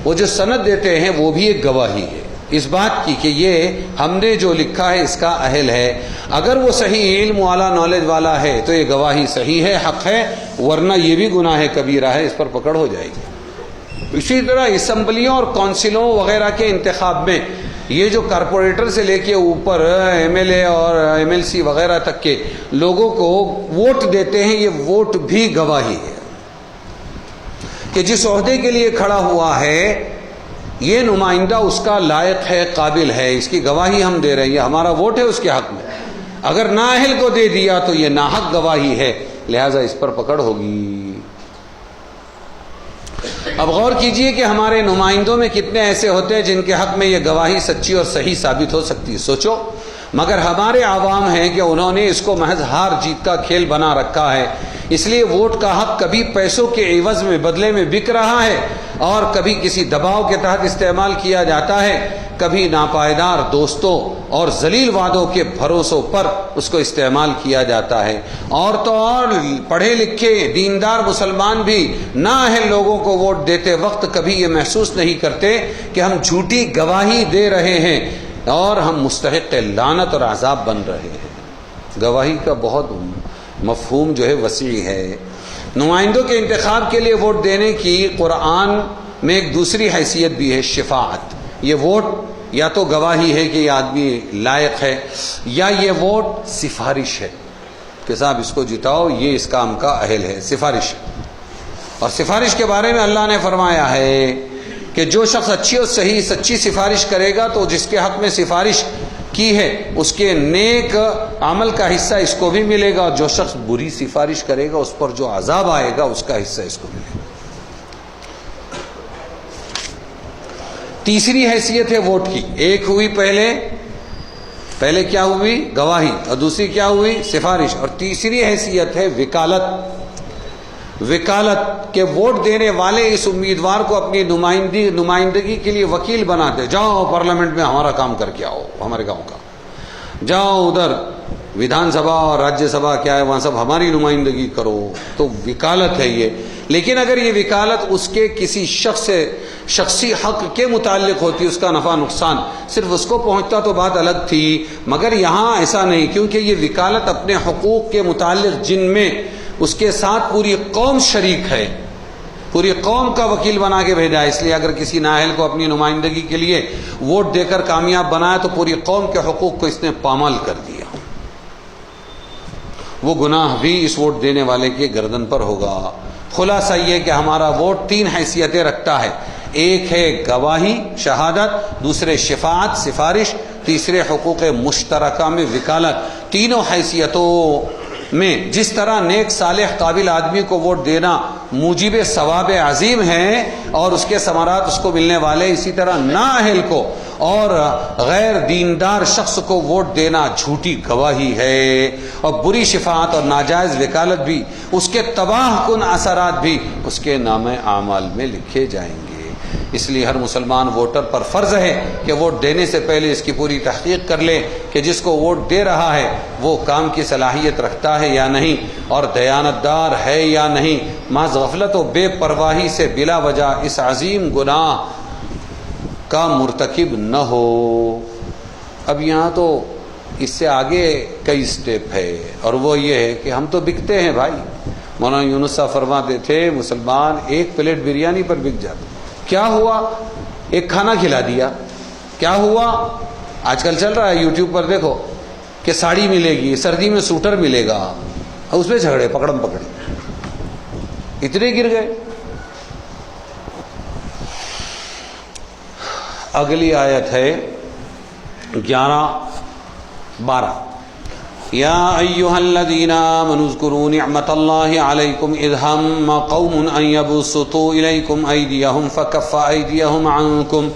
وہ جو سند دیتے ہیں وہ بھی ایک گواہی ہے اس بات کی کہ یہ ہم نے جو لکھا ہے اس کا اہل ہے۔ اگر وہ صحیح علم والا، نالج والا ہے تو یہ گواہی صحیح ہے، حق ہے، ورنہ یہ بھی گناہ کبیرہ ہے، اس پر پکڑ ہو جائے گی۔ اسی طرح اسمبلیوں اور کونسلوں وغیرہ کے انتخاب میں یہ جو کارپوریٹر سے لے کے اوپر ایم ایل اے اور ایم ایل سی وغیرہ تک کے لوگوں کو ووٹ دیتے ہیں، یہ ووٹ بھی گواہی ہے کہ جس عہدے کے لیے کھڑا ہوا ہے یہ نمائندہ اس کا لائق ہے، قابل ہے، اس کی گواہی ہم دے رہے ہیں، ہمارا ووٹ ہے اس کے حق میں۔ اگر نااہل کو دے دیا تو یہ ناحق گواہی ہے، لہٰذا اس پر پکڑ ہوگی۔ اب غور کیجئے کہ ہمارے نمائندوں میں کتنے ایسے ہوتے ہیں جن کے حق میں یہ گواہی سچی اور صحیح ثابت ہو سکتی ہے۔ سوچو، مگر ہمارے عوام ہیں کہ انہوں نے اس کو محض ہار جیت کا کھیل بنا رکھا ہے، اس لیے ووٹ کا حق کبھی پیسوں کے عوض میں بدلے میں بک رہا ہے اور کبھی کسی دباؤ کے تحت استعمال کیا جاتا ہے، کبھی ناپائیدار دوستوں اور ذلیل وعدوں کے بھروسوں پر اس کو استعمال کیا جاتا ہے۔ اور تو اور پڑھے لکھے دیندار مسلمان بھی نااہل لوگوں کو ووٹ دیتے وقت کبھی یہ محسوس نہیں کرتے کہ ہم جھوٹی گواہی دے رہے ہیں اور ہم مستحق لعنت اور عذاب بن رہے ہیں۔ گواہی کا بہت مفہوم جو ہے وسیع ہے۔ نمائندوں کے انتخاب کے لیے ووٹ دینے کی قرآن میں ایک دوسری حیثیت بھی ہے، شفاعت۔ یہ ووٹ یا تو گواہی ہے کہ یہ آدمی لائق ہے، یا یہ ووٹ سفارش ہے کہ صاحب اس کو جتاؤ، یہ اس کام کا اہل ہے، سفارش۔ اور سفارش کے بارے میں اللہ نے فرمایا ہے کہ جو شخص اچھی اور صحیح سچی سفارش کرے گا تو جس کے حق میں سفارش کی ہے اس کے نیک عمل کا حصہ اس کو بھی ملے گا، اور جو شخص بری سفارش کرے گا اس پر جو عذاب آئے گا اس کا حصہ اس کو ملے گا۔ تیسری حیثیت ہے ووٹ کی، ایک ہوئی پہلے کیا ہوئی؟ گواہی، اور دوسری کیا ہوئی؟ سفارش، اور تیسری حیثیت ہے وکالت۔ وکالت کہ ووٹ دینے والے اس امیدوار کو اپنی نمائندگی کے لیے وکیل بناتے، جاؤ پارلیمنٹ میں ہمارا کام کر کے آؤ، ہمارے گاؤں کا، جاؤ ادھر ودھان سبھا اور راجیہ سبھا کیا ہے وہاں سب ہماری نمائندگی کرو، تو وکالت ہے یہ۔ لیکن اگر یہ وکالت اس کے کسی شخصی حق کے متعلق ہوتی، اس کا نفع نقصان صرف اس کو پہنچتا تو بات الگ تھی، مگر یہاں ایسا نہیں، کیونکہ یہ وکالت اپنے حقوق کے متعلق جن میں اس کے ساتھ پوری قوم شریک ہے، پوری قوم کا وکیل بنا کے بھیجا ہے، اس لیے اگر کسی نااہل کو اپنی نمائندگی کے لیے ووٹ دے کر کامیاب بنایا تو پوری قوم کے حقوق کو اس نے پامال کر دیا، وہ گناہ بھی اس ووٹ دینے والے کے گردن پر ہوگا۔ خلاصہ یہ کہ ہمارا ووٹ تین حیثیتیں رکھتا ہے، ایک ہے گواہی شہادت، دوسرے شفاعت سفارش، تیسرے حقوق مشترکہ میں وکالت۔ تینوں حیثیتوں میں جس طرح نیک صالح قابل آدمی کو ووٹ دینا موجب ثواب عظیم ہے اور اس کے ثمرات اس کو ملنے والے، اسی طرح نااہل کو اور غیر دیندار شخص کو ووٹ دینا جھوٹی گواہی ہے، اور بری شفاعت اور ناجائز وکالت بھی، اس کے تباہ کن اثرات بھی اس کے نامہ اعمال میں لکھے جائیں گے۔ اس لیے ہر مسلمان ووٹر پر فرض ہے کہ ووٹ دینے سے پہلے اس کی پوری تحقیق کر لے کہ جس کو ووٹ دے رہا ہے وہ کام کی صلاحیت رکھتا ہے یا نہیں، اور دیانتدار ہے یا نہیں، محض غفلت و بے پرواہی سے بلا وجہ اس عظیم گناہ کا مرتکب نہ ہو۔ اب یہاں تو اس سے آگے کئی سٹیپ ہے، اور وہ یہ ہے کہ ہم تو بکتے ہیں بھائی۔ مولانا یونس صاحب فرماتے تھے مسلمان ایک پلیٹ بریانی پر بک جاتا، کیا ہوا؟ ایک کھانا کھلا دیا، کیا ہوا؟ آج کل چل رہا ہے یوٹیوب پر دیکھو کہ ساڑی ملے گی، سردی میں سوٹر ملے گا، اس پہ جھگڑے پکڑم پکڑی، اتنے گر گئے۔ اگلی آیت ہے 11-12، یا ایھا الذین آمنوا اذکروا نعمت اللہ علیکم اذ ہم قوم ان یبسطوا الیکم ایدیہم فکف ایدیہم عنکم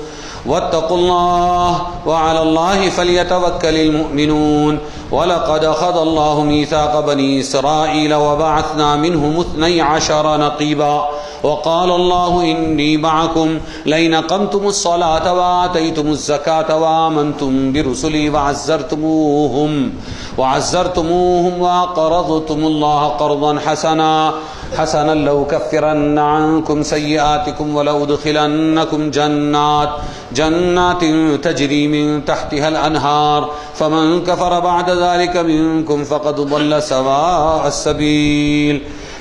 واتقوا اللہ وعلی اللہ فلیتوکل المؤمنون وَلَقَدْ أَخَذَ اللَّهُ مِيثَاقَ بَنِي إِسْرَائِيلَ وَبَعَثْنَا مِنْهُمُ 12 نَقِيبًا وَقَالَ اللَّهُ إِنِّي مَعَكُمْ لَئِنْ أَقَمْتُمُ الصَّلَاةَ وَآتَيْتُمُ الزَّكَاةَ وَآمَنْتُمْ بِرُسُلِي وَعَزَّرْتُمُوهُمْ وَأَقْرَضْتُمُ اللَّهَ قَرْضًا حسنا لَأُكَفِّرَنَّ عَنْكُمْ سَيِّئَاتِكُمْ وَلَأُدْخِلَنَّكُمْ جَنَّاتٍ تَجْرِي مِنْ تَحْتِهَا الْأَنْهَارُ فَمَنْ كَفَرَ بَعْدَ ذَلِكَ مِنْكُمْ فَقَدْ ضَلَّ سَوَاءَ السَّبِيلِ۔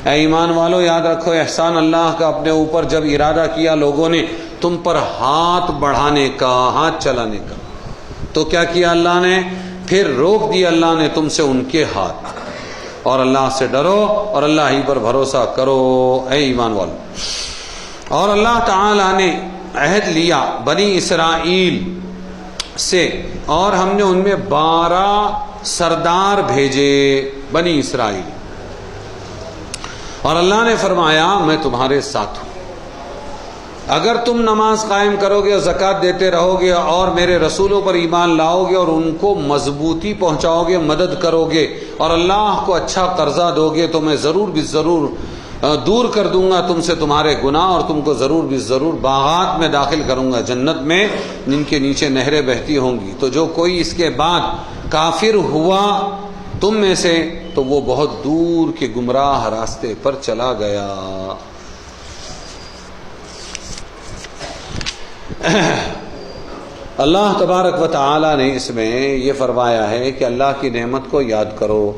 اے ایمان والو، یاد رکھو احسان اللہ کا اپنے اوپر جب ارادہ کیا لوگوں نے تم پر ہاتھ بڑھانے کا، ہاتھ چلانے کا، تو کیا کیا اللہ نے؟ پھر روک دیا اللہ نے تم سے ان کے ہاتھ، اور اللہ سے ڈرو اور اللہ ہی پر بھروسہ کرو اے ایمان والو۔ اور اللہ تعالی نے عہد لیا بنی اسرائیل سے، اور ہم نے ان میں 12 سردار بھیجے بنی اسرائیل، اور اللہ نے فرمایا میں تمہارے ساتھ ہوں۔ اگر تم نماز قائم کرو گے اور زکوٰۃ دیتے رہو گے اور میرے رسولوں پر ایمان لاؤ گے اور ان کو مضبوطی پہنچاؤ گے، مدد کرو گے اور اللہ کو اچھا قرضہ دو گے تو میں ضرور بھی ضرور دور کر دوں گا تم سے تمہارے گناہ اور تم کو ضرور بھی ضرور باغات میں داخل کروں گا، جنت میں جن کے نیچے نہریں بہتی ہوں گی۔ تو جو کوئی اس کے بعد کافر ہوا تم میں سے تو وہ بہت دور کے گمراہ راستے پر چلا گیا۔ اللہ تبارک و تعالی نے اس میں یہ فرمایا ہے کہ اللہ کی نعمت کو یاد کرو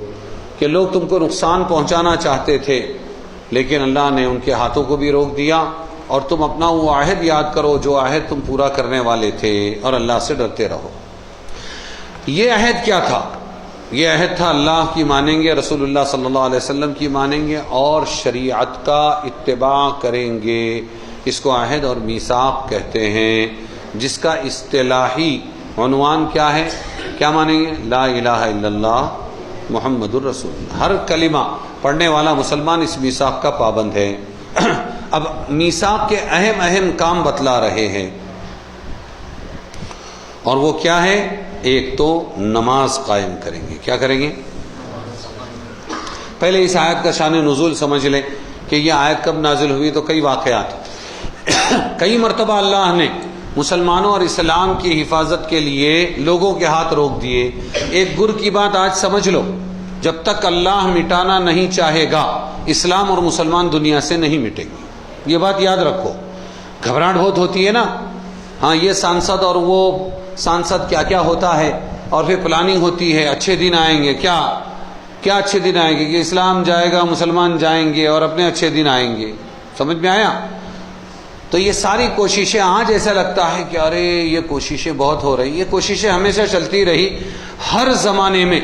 کہ لوگ تم کو نقصان پہنچانا چاہتے تھے لیکن اللہ نے ان کے ہاتھوں کو بھی روک دیا، اور تم اپنا وہ عہد یاد کرو جو عہد تم پورا کرنے والے تھے، اور اللہ سے ڈرتے رہو۔ یہ عہد کیا تھا؟ یہ عہد تھا اللہ کی مانیں گے، رسول اللہ صلی اللہ علیہ وسلم کی مانیں گے اور شریعت کا اتباع کریں گے۔ اس کو عہد اور میثاق کہتے ہیں، جس کا اصطلاحی عنوان کیا ہے؟ کیا مانیں گے؟ لا الہ الا اللہ محمد الرسول اللہ۔ ہر کلمہ پڑھنے والا مسلمان اس میثاق کا پابند ہے۔ اب میثاق کے اہم اہم کام بتلا رہے ہیں، اور وہ کیا ہے؟ ایک تو نماز قائم کریں گے۔ کیا کریں گے؟ پہلے اس آیت کا شان نزول سمجھ لیں کہ یہ آیت کب نازل ہوئی۔ تو کئی واقعات، کئی مرتبہ اللہ نے مسلمانوں اور اسلام کی حفاظت کے لیے لوگوں کے ہاتھ روک دیے۔ ایک گر کی بات آج سمجھ لو، جب تک اللہ مٹانا نہیں چاہے گا اسلام اور مسلمان دنیا سے نہیں مٹیں گے۔ یہ بات یاد رکھو۔ گھبراہٹ بہت ہوتی ہے نا، ہاں یہ سانسد اور وہ سانسد کیا کیا ہوتا ہے، اور پھر پلاننگ ہوتی ہے، اچھے دن آئیں گے۔ کیا اچھے دن آئیں گے؟ کہ اسلام جائے گا، مسلمان جائیں گے اور اپنے اچھے دن آئیں گے۔ سمجھ میں آیا؟ تو یہ ساری کوششیں آج ایسا لگتا ہے کہ ارے یہ کوششیں بہت ہو رہی، یہ کوششیں ہمیشہ چلتی رہی ہر زمانے میں۔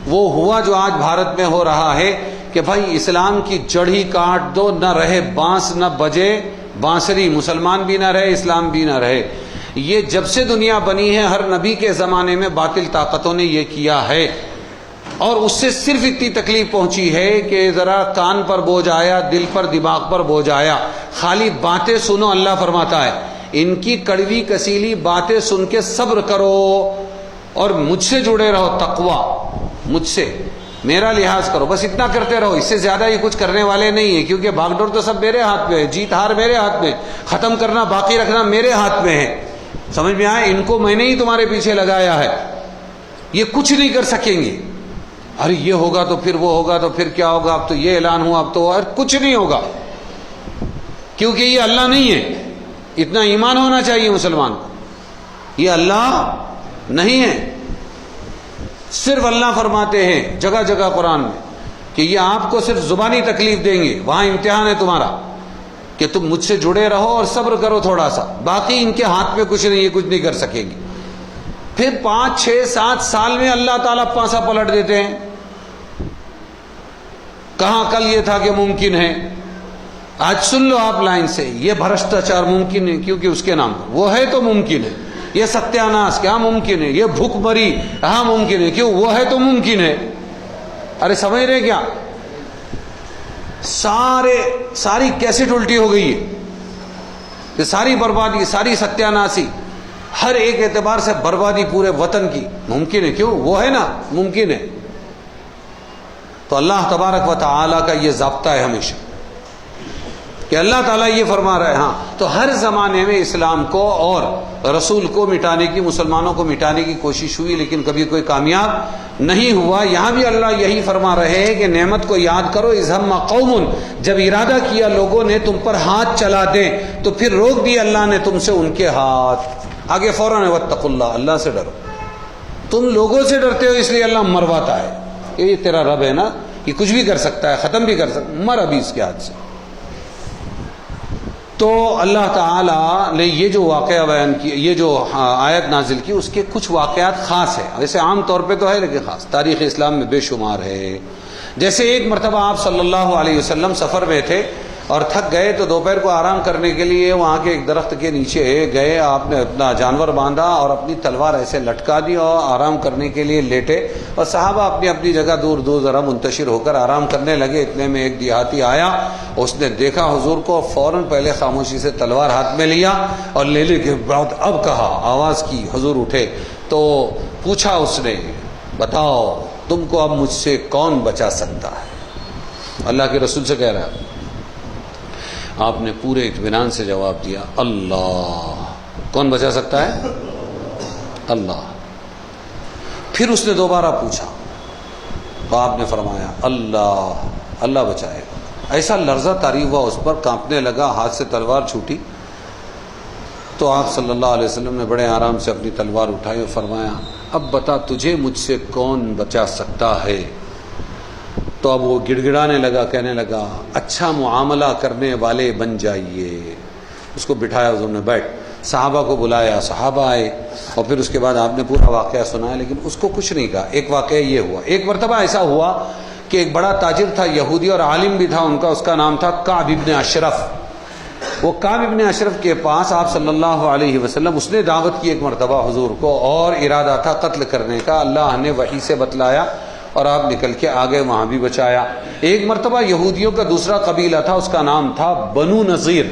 وہ ہوا جو آج بھارت میں ہو رہا ہے کہ بھائی اسلام کی جڑ ہی کاٹ دو، نہ رہے بانس نہ بجے بانسری، مسلمان بھی نہ رہے اسلام بھی نہ رہے۔ یہ جب سے دنیا بنی ہے ہر نبی کے زمانے میں باطل طاقتوں نے یہ کیا ہے، اور اس سے صرف اتنی تکلیف پہنچی ہے کہ ذرا کان پر بوجھ آیا، دل پر دماغ پر بوجھ آیا۔ خالی باتیں سنو، اللہ فرماتا ہے ان کی کڑوی کسیلی باتیں سن کے صبر کرو اور مجھ سے جڑے رہو، تقوی مجھ سے، میرا لحاظ کرو، بس اتنا کرتے رہو۔ اس سے زیادہ یہ کچھ کرنے والے نہیں ہیں، کیونکہ بھاگ ڈور تو سب میرے ہاتھ میں ہے، جیت ہار میرے ہاتھ میں، ختم کرنا باقی رکھنا میرے ہاتھ میں ہے۔ سمجھ میں آئے؟ ان کو میں نے ہی تمہارے پیچھے لگایا ہے، یہ کچھ نہیں کر سکیں گے۔ ارے یہ ہوگا تو پھر وہ ہوگا تو پھر کیا ہوگا، اب تو یہ اعلان ہوا اب تو کچھ نہیں ہوگا، کیونکہ یہ اللہ نہیں ہے۔ اتنا ایمان ہونا چاہیے مسلمان کو، یہ اللہ نہیں ہے۔ صرف اللہ فرماتے ہیں جگہ جگہ قرآن میں کہ یہ آپ کو صرف زبانی تکلیف دیں گے، وہاں امتحان ہے تمہارا کہ تم مجھ سے جڑے رہو اور صبر کرو تھوڑا سا، باقی ان کے ہاتھ میں کچھ نہیں، یہ کچھ نہیں کر سکیں گے۔ پھر 5 6 7 سال میں اللہ تعالیٰ پانسا پلٹ دیتے ہیں۔ کہاں کل یہ تھا کہ ممکن ہے، آج سن لو آپ لائن سے، یہ بھرشٹاچار ممکن ہے کیونکہ اس کے نام پر، وہ ہے تو ممکن ہے۔ یہ ستیاناش کیا ممکن ہے، یہ بھوک مری ہاں ممکن ہے، کیوں؟ وہ ہے تو ممکن ہے۔ ارے سمجھ رہے کیا؟ ساری کیسٹ الٹی ہو گئی ہے کہ ساری بربادی، ساری ستیاناسی، ہر ایک اعتبار سے بربادی پورے وطن کی ممکن ہے، کیوں؟ وہ ہے نا ممکن ہے۔ تو اللہ تبارک و تعالیٰ کا یہ ضابطہ ہے ہمیشہ کہ اللہ تعالیٰ یہ فرما رہے ہیں۔ ہاں تو ہر زمانے میں اسلام کو اور رسول کو مٹانے کی، مسلمانوں کو مٹانے کی کوشش ہوئی، لیکن کبھی کوئی کامیاب نہیں ہوا۔ یہاں بھی اللہ یہی فرما رہے ہیں کہ نعمت کو یاد کرو، اذ ہم قوم، جب ارادہ کیا لوگوں نے تم پر ہاتھ چلا دیں تو پھر روک دیا اللہ نے تم سے ان کے ہاتھ۔ آگے فوراً واتقوا اللہ، اللہ سے ڈرو۔ تم لوگوں سے ڈرتے ہو اس لیے اللہ مرواتا ہے کہ یہ تیرا رب ہے نا، یہ کچھ بھی کر سکتا ہے، ختم بھی کر سکتا ہے، مر ابھی اس کے ہاتھ سے۔ تو اللہ تعالیٰ نے یہ جو واقعہ بیان کیا، یہ جو آیت نازل کی، اس کے کچھ واقعات خاص ہیں، ویسے عام طور پہ تو ہے لیکن خاص تاریخ اسلام میں بے شمار ہے۔ جیسے ایک مرتبہ آپ صلی اللہ علیہ وسلم سفر میں تھے اور تھک گئے تو دوپہر کو آرام کرنے کے لیے وہاں کے ایک درخت کے نیچے گئے. آپ نے اپنا جانور باندھا اور اپنی تلوار ایسے لٹکا دی اور آرام کرنے کے لیے لیٹے, اور صحابہ اپنی اپنی جگہ دور دور ذرا منتشر ہو کر آرام کرنے لگے. اتنے میں ایک دیہاتی آیا, اس نے دیکھا حضور کو, فوراً پہلے خاموشی سے تلوار ہاتھ میں لیا اور لینے کے بعد اب کہا, آواز کی, حضور اٹھے تو پوچھا اس نے, بتاؤ تم کو اب مجھ سے کون بچا سکتا ہے؟ اللہ کے رسول سے کہہ رہا ہے. آپ نے پورے اطمینان سے جواب دیا, اللہ. کون بچا سکتا ہے؟ اللہ. پھر اس نے دوبارہ پوچھا تو آپ نے فرمایا اللہ, اللہ بچائے گا. ایسا لرزہ طاری ہوا اس پر, کانپنے لگا, ہاتھ سے تلوار چھوٹی. تو آپ صلی اللہ علیہ وسلم نے بڑے آرام سے اپنی تلوار اٹھائی اور فرمایا, اب بتا تجھے مجھ سے کون بچا سکتا ہے؟ تو اب وہ گڑ گڑانے لگا, کہنے لگا اچھا معاملہ کرنے والے بن جائیے. اس کو بٹھایا حضور نے, بیٹھ. صحابہ کو بلایا, صحابہ آئے, اور پھر اس کے بعد آپ نے پورا واقعہ سنایا, لیکن اس کو کچھ نہیں کہا. ایک واقعہ یہ ہوا, ایک مرتبہ ایسا ہوا کہ ایک بڑا تاجر تھا, یہودی اور عالم بھی تھا ان کا, اس کا نام تھا کعب ابن اشرف. وہ کعب ابن اشرف کے پاس آپ صلی اللہ علیہ وسلم, اس نے دعوت کی ایک مرتبہ حضور کو, اور ارادہ تھا قتل کرنے کا. اللہ نے وحی سے بتلایا اور آپ نکل کے آگے, وہاں بھی بچایا. ایک مرتبہ یہودیوں کا دوسرا قبیلہ تھا, اس کا نام تھا بنو نذیر.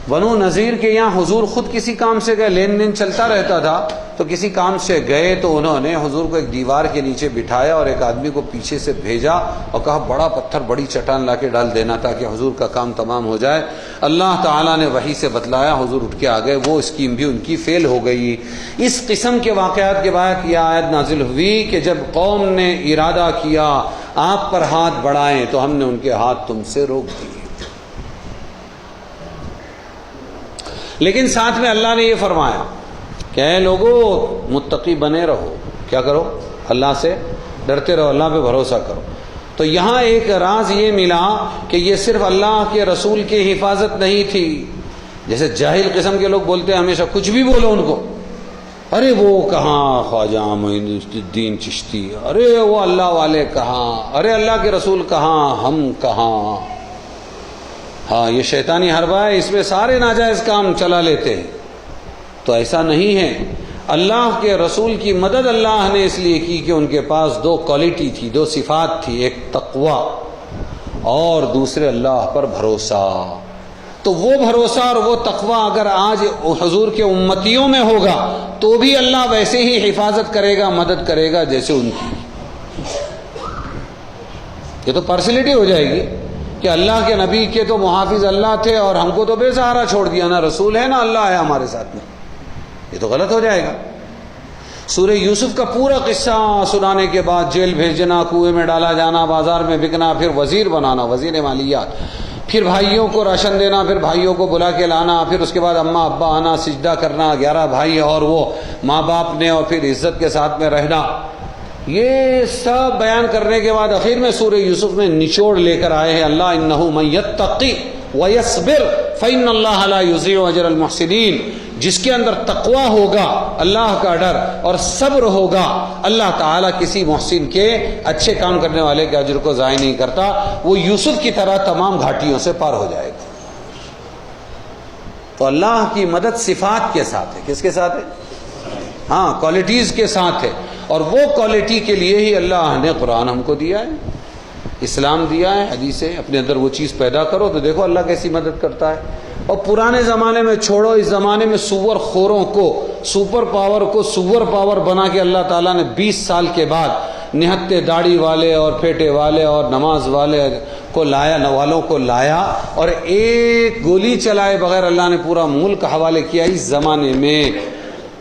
بنو نذیر کے یہاں حضور خود کسی کام سے گئے, لین دین چلتا رہتا تھا, تو کسی کام سے گئے تو انہوں نے حضور کو ایک دیوار کے نیچے بٹھایا اور ایک آدمی کو پیچھے سے بھیجا اور کہا بڑا پتھر, بڑی چٹان لا کے ڈال دینا تاکہ حضور کا کام تمام ہو جائے. اللہ تعالیٰ نے وحی سے بتلایا, حضور اٹھ کے آ گئے, وہ اسکیم بھی ان کی فیل ہو گئی. اس قسم کے واقعات کے بعد یہ آیت نازل ہوئی کہ جب قوم نے ارادہ کیا آپ پر ہاتھ بڑھائیں تو ہم نے ان کے ہاتھ تم سے روک دیے. لیکن ساتھ میں اللہ نے یہ فرمایا کہ اے لوگو متقی بنے رہو, کیا کرو؟ اللہ سے ڈرتے رہو, اللہ پہ بھروسہ کرو. تو یہاں ایک راز یہ ملا کہ یہ صرف اللہ کے رسول کی حفاظت نہیں تھی. جیسے جاہل قسم کے لوگ بولتے ہیں ہمیشہ, کچھ بھی بولو ان کو, ارے وہ کہاں خواجہ معین الدین چشتی, ارے وہ اللہ والے کہاں, ارے اللہ کے رسول کہاں, ہم کہاں. ہاں یہ شیطانی حربہ ہے, اس میں سارے ناجائز کام چلا لیتے ہیں. تو ایسا نہیں ہے. اللہ کے رسول کی مدد اللہ نے اس لیے کی کہ ان کے پاس دو کوالٹی تھی, دو صفات تھی, ایک تقوی اور دوسرے اللہ پر بھروسہ. تو وہ بھروسہ اور وہ تقوی اگر آج حضور کے امتیوں میں ہوگا تو بھی اللہ ویسے ہی حفاظت کرے گا, مدد کرے گا جیسے ان کی. یہ تو پارسلٹی ہو جائے گی کہ اللہ کے نبی کے تو محافظ اللہ تھے اور ہم کو تو بے سہارا چھوڑ دیا, نہ رسول ہے نہ اللہ ہے ہمارے ساتھ میں. یہ تو غلط ہو جائے گا. سورہ یوسف کا پورا قصہ سنانے کے بعد جیل بھیجنا, کنویں میں ڈالا جانا, بازار میں بکنا, پھر وزیر بنانا, وزیر مالیات, پھر بھائیوں کو راشن دینا, پھر بھائیوں کو بلا کے لانا, پھر اس کے بعد اماں ابا آنا, سجدہ کرنا, 11 بھائی اور وہ ماں باپ نے, اور پھر عزت کے ساتھ میں رہنا. یہ سب بیان کرنے کے بعد آخر میں سورہ یوسف میں نچوڑ لے کر آئے ہیں اللہ, انہ من یتقی ویصبر فإن اللہ لا یضیع اجر المحسنین. جس کے اندر تقوی ہوگا, اللہ کا ڈر اور صبر ہوگا, اللہ تعالیٰ کسی محسن کے, اچھے کام کرنے والے کے اجر کو ضائع نہیں کرتا. وہ یوسف کی طرح تمام گھاٹیوں سے پار ہو جائے گا. تو اللہ کی مدد صفات کے ساتھ ہے. کس کے ساتھ ہے؟ ہاں, کوالٹیز کے ساتھ ہے. اور وہ کوالٹی کے لیے ہی اللہ نے قرآن ہم کو دیا ہے, اسلام دیا ہے, حدیث ہے. اپنے اندر وہ چیز پیدا کرو تو دیکھو اللہ کیسی مدد کرتا ہے. اور پرانے زمانے میں چھوڑو, اس زمانے میں سور خوروں کو, سپر پاور کو سور پاور بنا کے اللہ تعالیٰ نے 20 سال کے بعد نہتے داڑھی والے اور پھیٹے والے اور نماز والے کو لایا, نوالوں کو لایا, اور ایک گولی چلائے بغیر اللہ نے پورا ملک حوالے کیا. اس زمانے میں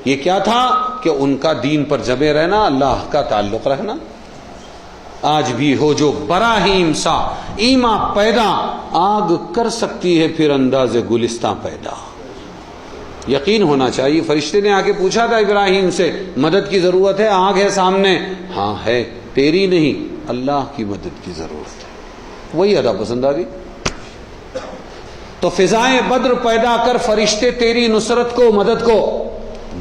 یہ کیا تھا کہ ان کا دین پر جمے رہنا, اللہ کا تعلق رکھنا. آج بھی ہو جو براہیم سا ایما پیدا, آگ کر سکتی ہے پھر انداز گلستاں پیدا. یقین ہونا چاہیے. فرشتے نے آ کے پوچھا تھا ابراہیم سے, مدد کی ضرورت ہے, آگ ہے سامنے, ہاں ہے, تیری نہیں اللہ کی مدد کی ضرورت ہے. وہی ادا پسند آ گئی. تو فضائیں بدر پیدا کر فرشتے تیری نصرت کو, مدد کو,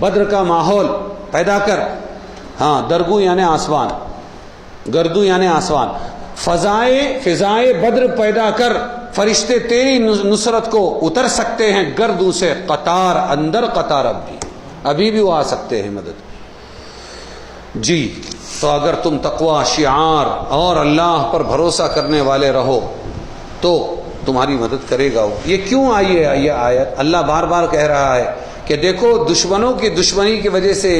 بدر کا ماحول پیدا کر. ہاں, درگو یعنی آسمان, گردو یعنی آسمان. فضائے بدر پیدا کر فرشتے تیری نصرت کو اتر سکتے ہیں گردوں سے قطار اندر قطار ابھی بھی وہ آ سکتے ہیں مدد. جی تو اگر تم تقوی شعار اور اللہ پر بھروسہ کرنے والے رہو تو تمہاری مدد کرے گا. یہ کیوں آئی ہے یہ آیت؟ اللہ بار بار کہہ رہا ہے کہ دیکھو دشمنوں کی دشمنی کی وجہ سے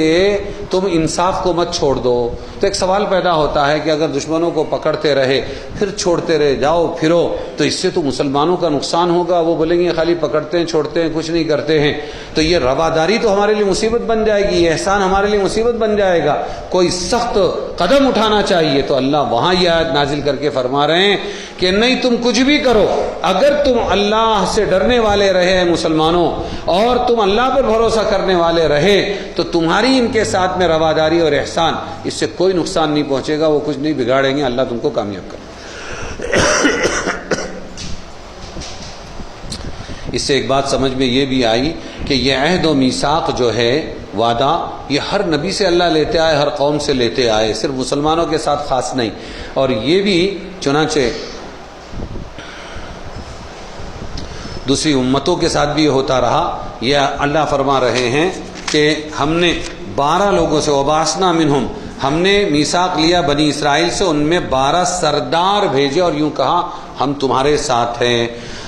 تم انصاف کو مت چھوڑ دو. تو ایک سوال پیدا ہوتا ہے کہ اگر دشمنوں کو پکڑتے رہے پھر چھوڑتے رہے جاؤ پھرو تو اس سے تو مسلمانوں کا نقصان ہوگا. وہ بولیں گے خالی پکڑتے ہیں چھوڑتے ہیں کچھ نہیں کرتے ہیں. تو یہ رواداری تو ہمارے لیے مصیبت بن جائے گی, یہ احسان ہمارے لیے مصیبت بن جائے گا. کوئی سخت قدم اٹھانا چاہیے. تو اللہ وہاں یہ آیت نازل کر کے فرما رہے ہیں کہ نہیں تم کچھ بھی کرو, اگر تم اللہ سے ڈرنے والے رہے مسلمانوں اور تم اللہ پر بھروسہ کرنے والے رہے تو تمہاری ان کے ساتھ میں رواداری اور احسان اس سے کوئی نقصان نہیں پہنچے گا. وہ کچھ نہیں بگاڑیں گے, اللہ تم کو کامیاب کرے. اس سے ایک بات سمجھ میں یہ بھی آئی کہ یہ عہد و میثاق جو ہے وعدہ یہ ہر نبی سے اللہ لیتے آئے, ہر قوم سے لیتے آئے, صرف مسلمانوں کے ساتھ خاص نہیں. اور یہ بھی چنانچہ دوسری امتوں کے ساتھ بھی یہ ہوتا رہا. یہ اللہ فرما رہے ہیں کہ ہم نے 12 لوگوں سے وباسنا منہم, ہم نے میثاق لیا بنی اسرائیل سے, ان میں 12 سردار بھیجے اور یوں کہا ہم تمہارے ساتھ ہیں.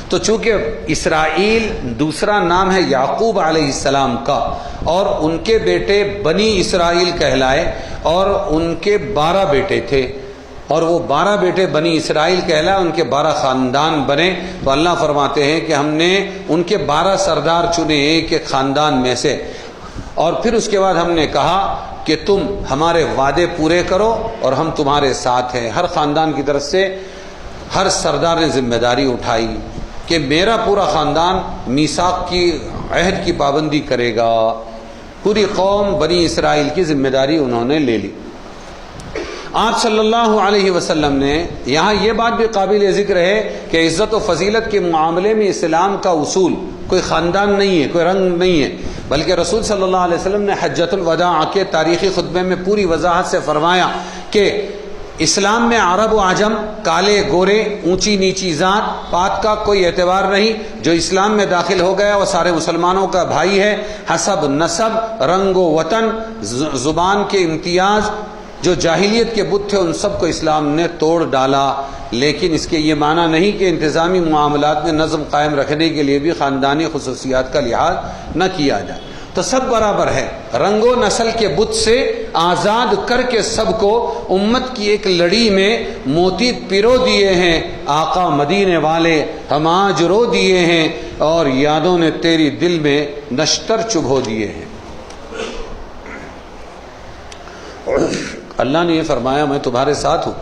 تو چونکہ اسرائیل دوسرا نام ہے یعقوب علیہ السلام کا اور ان کے بیٹے بنی اسرائیل کہلائے اور ان کے 12 بیٹے تھے اور وہ 12 بیٹے بنی اسرائیل کہلائے, ان کے 12 خاندان بنے. تو اللہ فرماتے ہیں کہ ہم نے ان کے 12 سردار چنے ایک ایک خاندان میں سے, اور پھر اس کے بعد ہم نے کہا کہ تم ہمارے وعدے پورے کرو اور ہم تمہارے ساتھ ہیں. ہر خاندان کی طرف سے ہر سردار نے ذمہ داری اٹھائی کہ میرا پورا خاندان میثاق کی عہد کی پابندی کرے گا. پوری قوم بنی اسرائیل کی ذمہ داری انہوں نے لے لی. آپ صلی اللہ علیہ وسلم نے یہاں یہ بات بھی قابل ذکر ہے کہ عزت و فضیلت کے معاملے میں اسلام کا اصول کوئی خاندان نہیں ہے, کوئی رنگ نہیں ہے, بلکہ رسول صلی اللہ علیہ وسلم نے حجۃ الوداع کے تاریخی خطبے میں پوری وضاحت سے فرمایا کہ اسلام میں عرب و عجم, کالے گورے, اونچی نیچی ذات پات کا کوئی اعتبار نہیں. جو اسلام میں داخل ہو گیا وہ سارے مسلمانوں کا بھائی ہے, حسب نسب, رنگ و وطن, زبان کے امتیاز. جو جاہلیت کے بت تھے ان سب کو اسلام نے توڑ ڈالا. لیکن اس کے یہ معنی نہیں کہ انتظامی معاملات میں نظم قائم رکھنے کے لیے بھی خاندانی خصوصیات کا لحاظ نہ کیا جائے. تو سب برابر ہے. رنگ و نسل کے بت سے آزاد کر کے سب کو امت کی ایک لڑی میں موتی پیرو دیے ہیں. آقا مدینے والے ہم آج رو دیے ہیں اور یادوں نے تیری دل میں نشتر چبھو دیے ہیں. اللہ نے یہ فرمایا میں تمہارے ساتھ ہوں,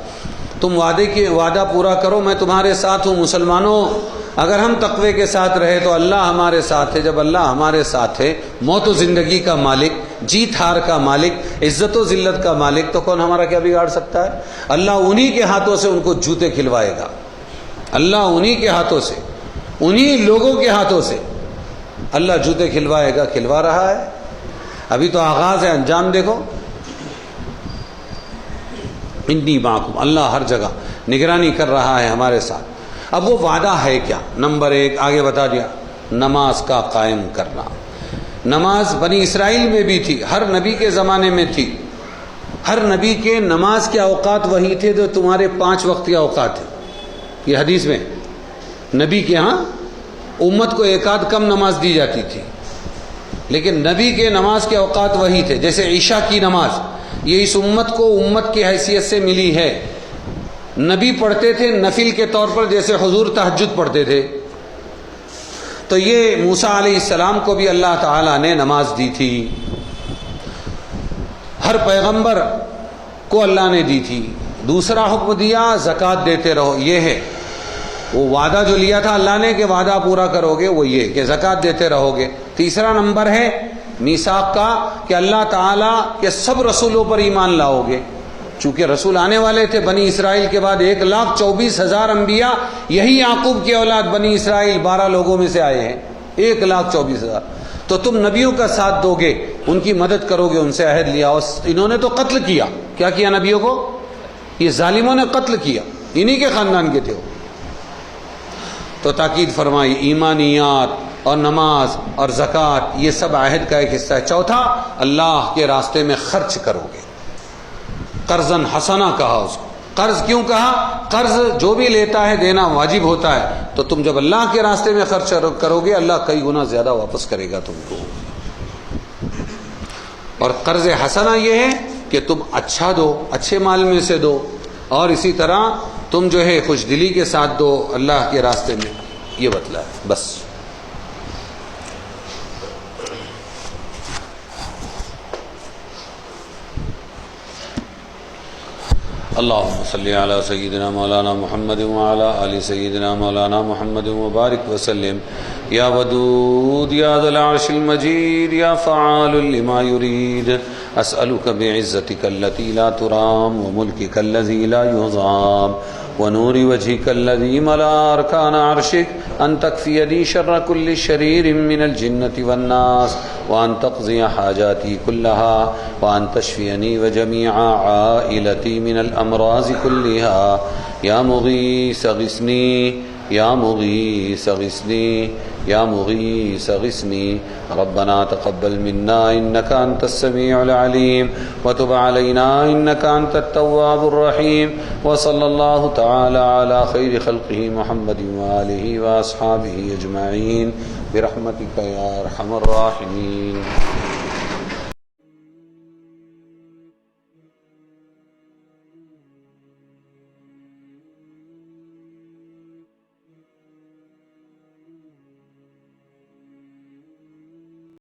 تم وعدہ پورا کرو, میں تمہارے ساتھ ہوں. مسلمانوں اگر ہم تقوی کے ساتھ رہے تو اللہ ہمارے ساتھ ہے. جب اللہ ہمارے ساتھ ہے, موت و زندگی کا مالک, جیت ہار کا مالک, عزت و ذلت کا مالک, تو کون ہمارا کیا بگاڑ سکتا ہے؟ اللہ انہی کے ہاتھوں سے ان کو جوتے کھلوائے گا. اللہ انہی کے ہاتھوں سے, انہی لوگوں کے ہاتھوں سے اللہ جوتے کھلوائے گا, کھلوا رہا ہے. ابھی تو آغاز ہے, انجام دیکھو. انی معکم, اللہ ہر جگہ نگرانی کر رہا ہے ہمارے ساتھ. اب وہ وعدہ ہے کیا؟ نمبر 1 آگے بتا دیا, نماز کا قائم کرنا. نماز بنی اسرائیل میں بھی تھی, ہر نبی کے زمانے میں تھی. ہر نبی کے نماز کے اوقات وہی تھے جو تمہارے 5 وقت کے اوقات ہیں. یہ حدیث میں نبی کے ہاں امت کو ایک آدھ کم نماز دی جاتی تھی, لیکن نبی کے نماز کے اوقات وہی تھے. جیسے عشاء کی نماز یہ اس امت کو امت کی حیثیت سے ملی ہے. نبی پڑھتے تھے نفل کے طور پر, جیسے حضور تہجد پڑھتے تھے. تو یہ موسیٰ علیہ السلام کو بھی اللہ تعالیٰ نے نماز دی تھی, ہر پیغمبر کو اللہ نے دی تھی. دوسرا حکم دیا زکوٰۃ دیتے رہو. یہ ہے وہ وعدہ جو لیا تھا اللہ نے کہ وعدہ پورا کرو گے, وہ یہ کہ زکوٰۃ دیتے رہو گے. تیسرا نمبر ہے میثاق کا کہ اللہ تعالیٰ کے سب رسولوں پر ایمان لاؤ گے. چونکہ رسول آنے والے تھے بنی اسرائیل کے بعد 1,24,000 انبیاء, یہی یعقوب کی اولاد بنی اسرائیل 12 لوگوں میں سے آئے ہیں. 1,24,000. تو تم نبیوں کا ساتھ دو گے, ان کی مدد کرو گے, ان سے عہد لیا. اور انہوں نے تو قتل کیا. کیا کیا نبیوں کو؟ یہ ظالموں نے قتل کیا, انہی کے خاندان کے تھے وہ. تو تاکید فرمائی ایمانیات اور نماز اور زکوٰۃ یہ سب عہد کا ایک حصہ ہے۔ چوتھا، اللہ کے راستے میں خرچ کرو گے، قرضاً حسنا کہا اس کو۔ قرض کیوں کہا؟ قرض جو بھی لیتا ہے دینا واجب ہوتا ہے، تو تم جب اللہ کے راستے میں خرچ کرو گے اللہ کئی گنا زیادہ واپس کرے گا تم کو۔ اور قرض حسنا یہ ہے کہ تم اچھا دو، اچھے مال میں سے دو، اور اسی طرح تم جو ہے خوش دلی کے ساتھ دو اللہ کے راستے میں، یہ بتلا ہے بس۔ اللہم صلی علی سیدنا مولانا محمد وعلی آل سیدنا مولانا محمد وبارک وسلم۔ یا ودود یا ذا العرش المجید یا فعال لما یرید، اسألک بعزتک التي لا ترام وملکک الذی لا یضام ونور وجهك الذي ملا أركان عرشك أن تكفيني شر كل شرير من الجنة والناس، وأن تقضي حاجاتي كلها، وأن تشفيني وجميع عائلتي من الأمراض كلها، يا مغيث غثني، يا مغيث غثني، يا مغيث غثني۔ ربنا تقبل منا إنك أنت السميع العليم، وتب علينا إنك أنت التواب الرحيم، وصلى الله تعالى على خير خلقه محمد وآله وأصحابه أجمعين برحمتك يا أرحم الراحمين۔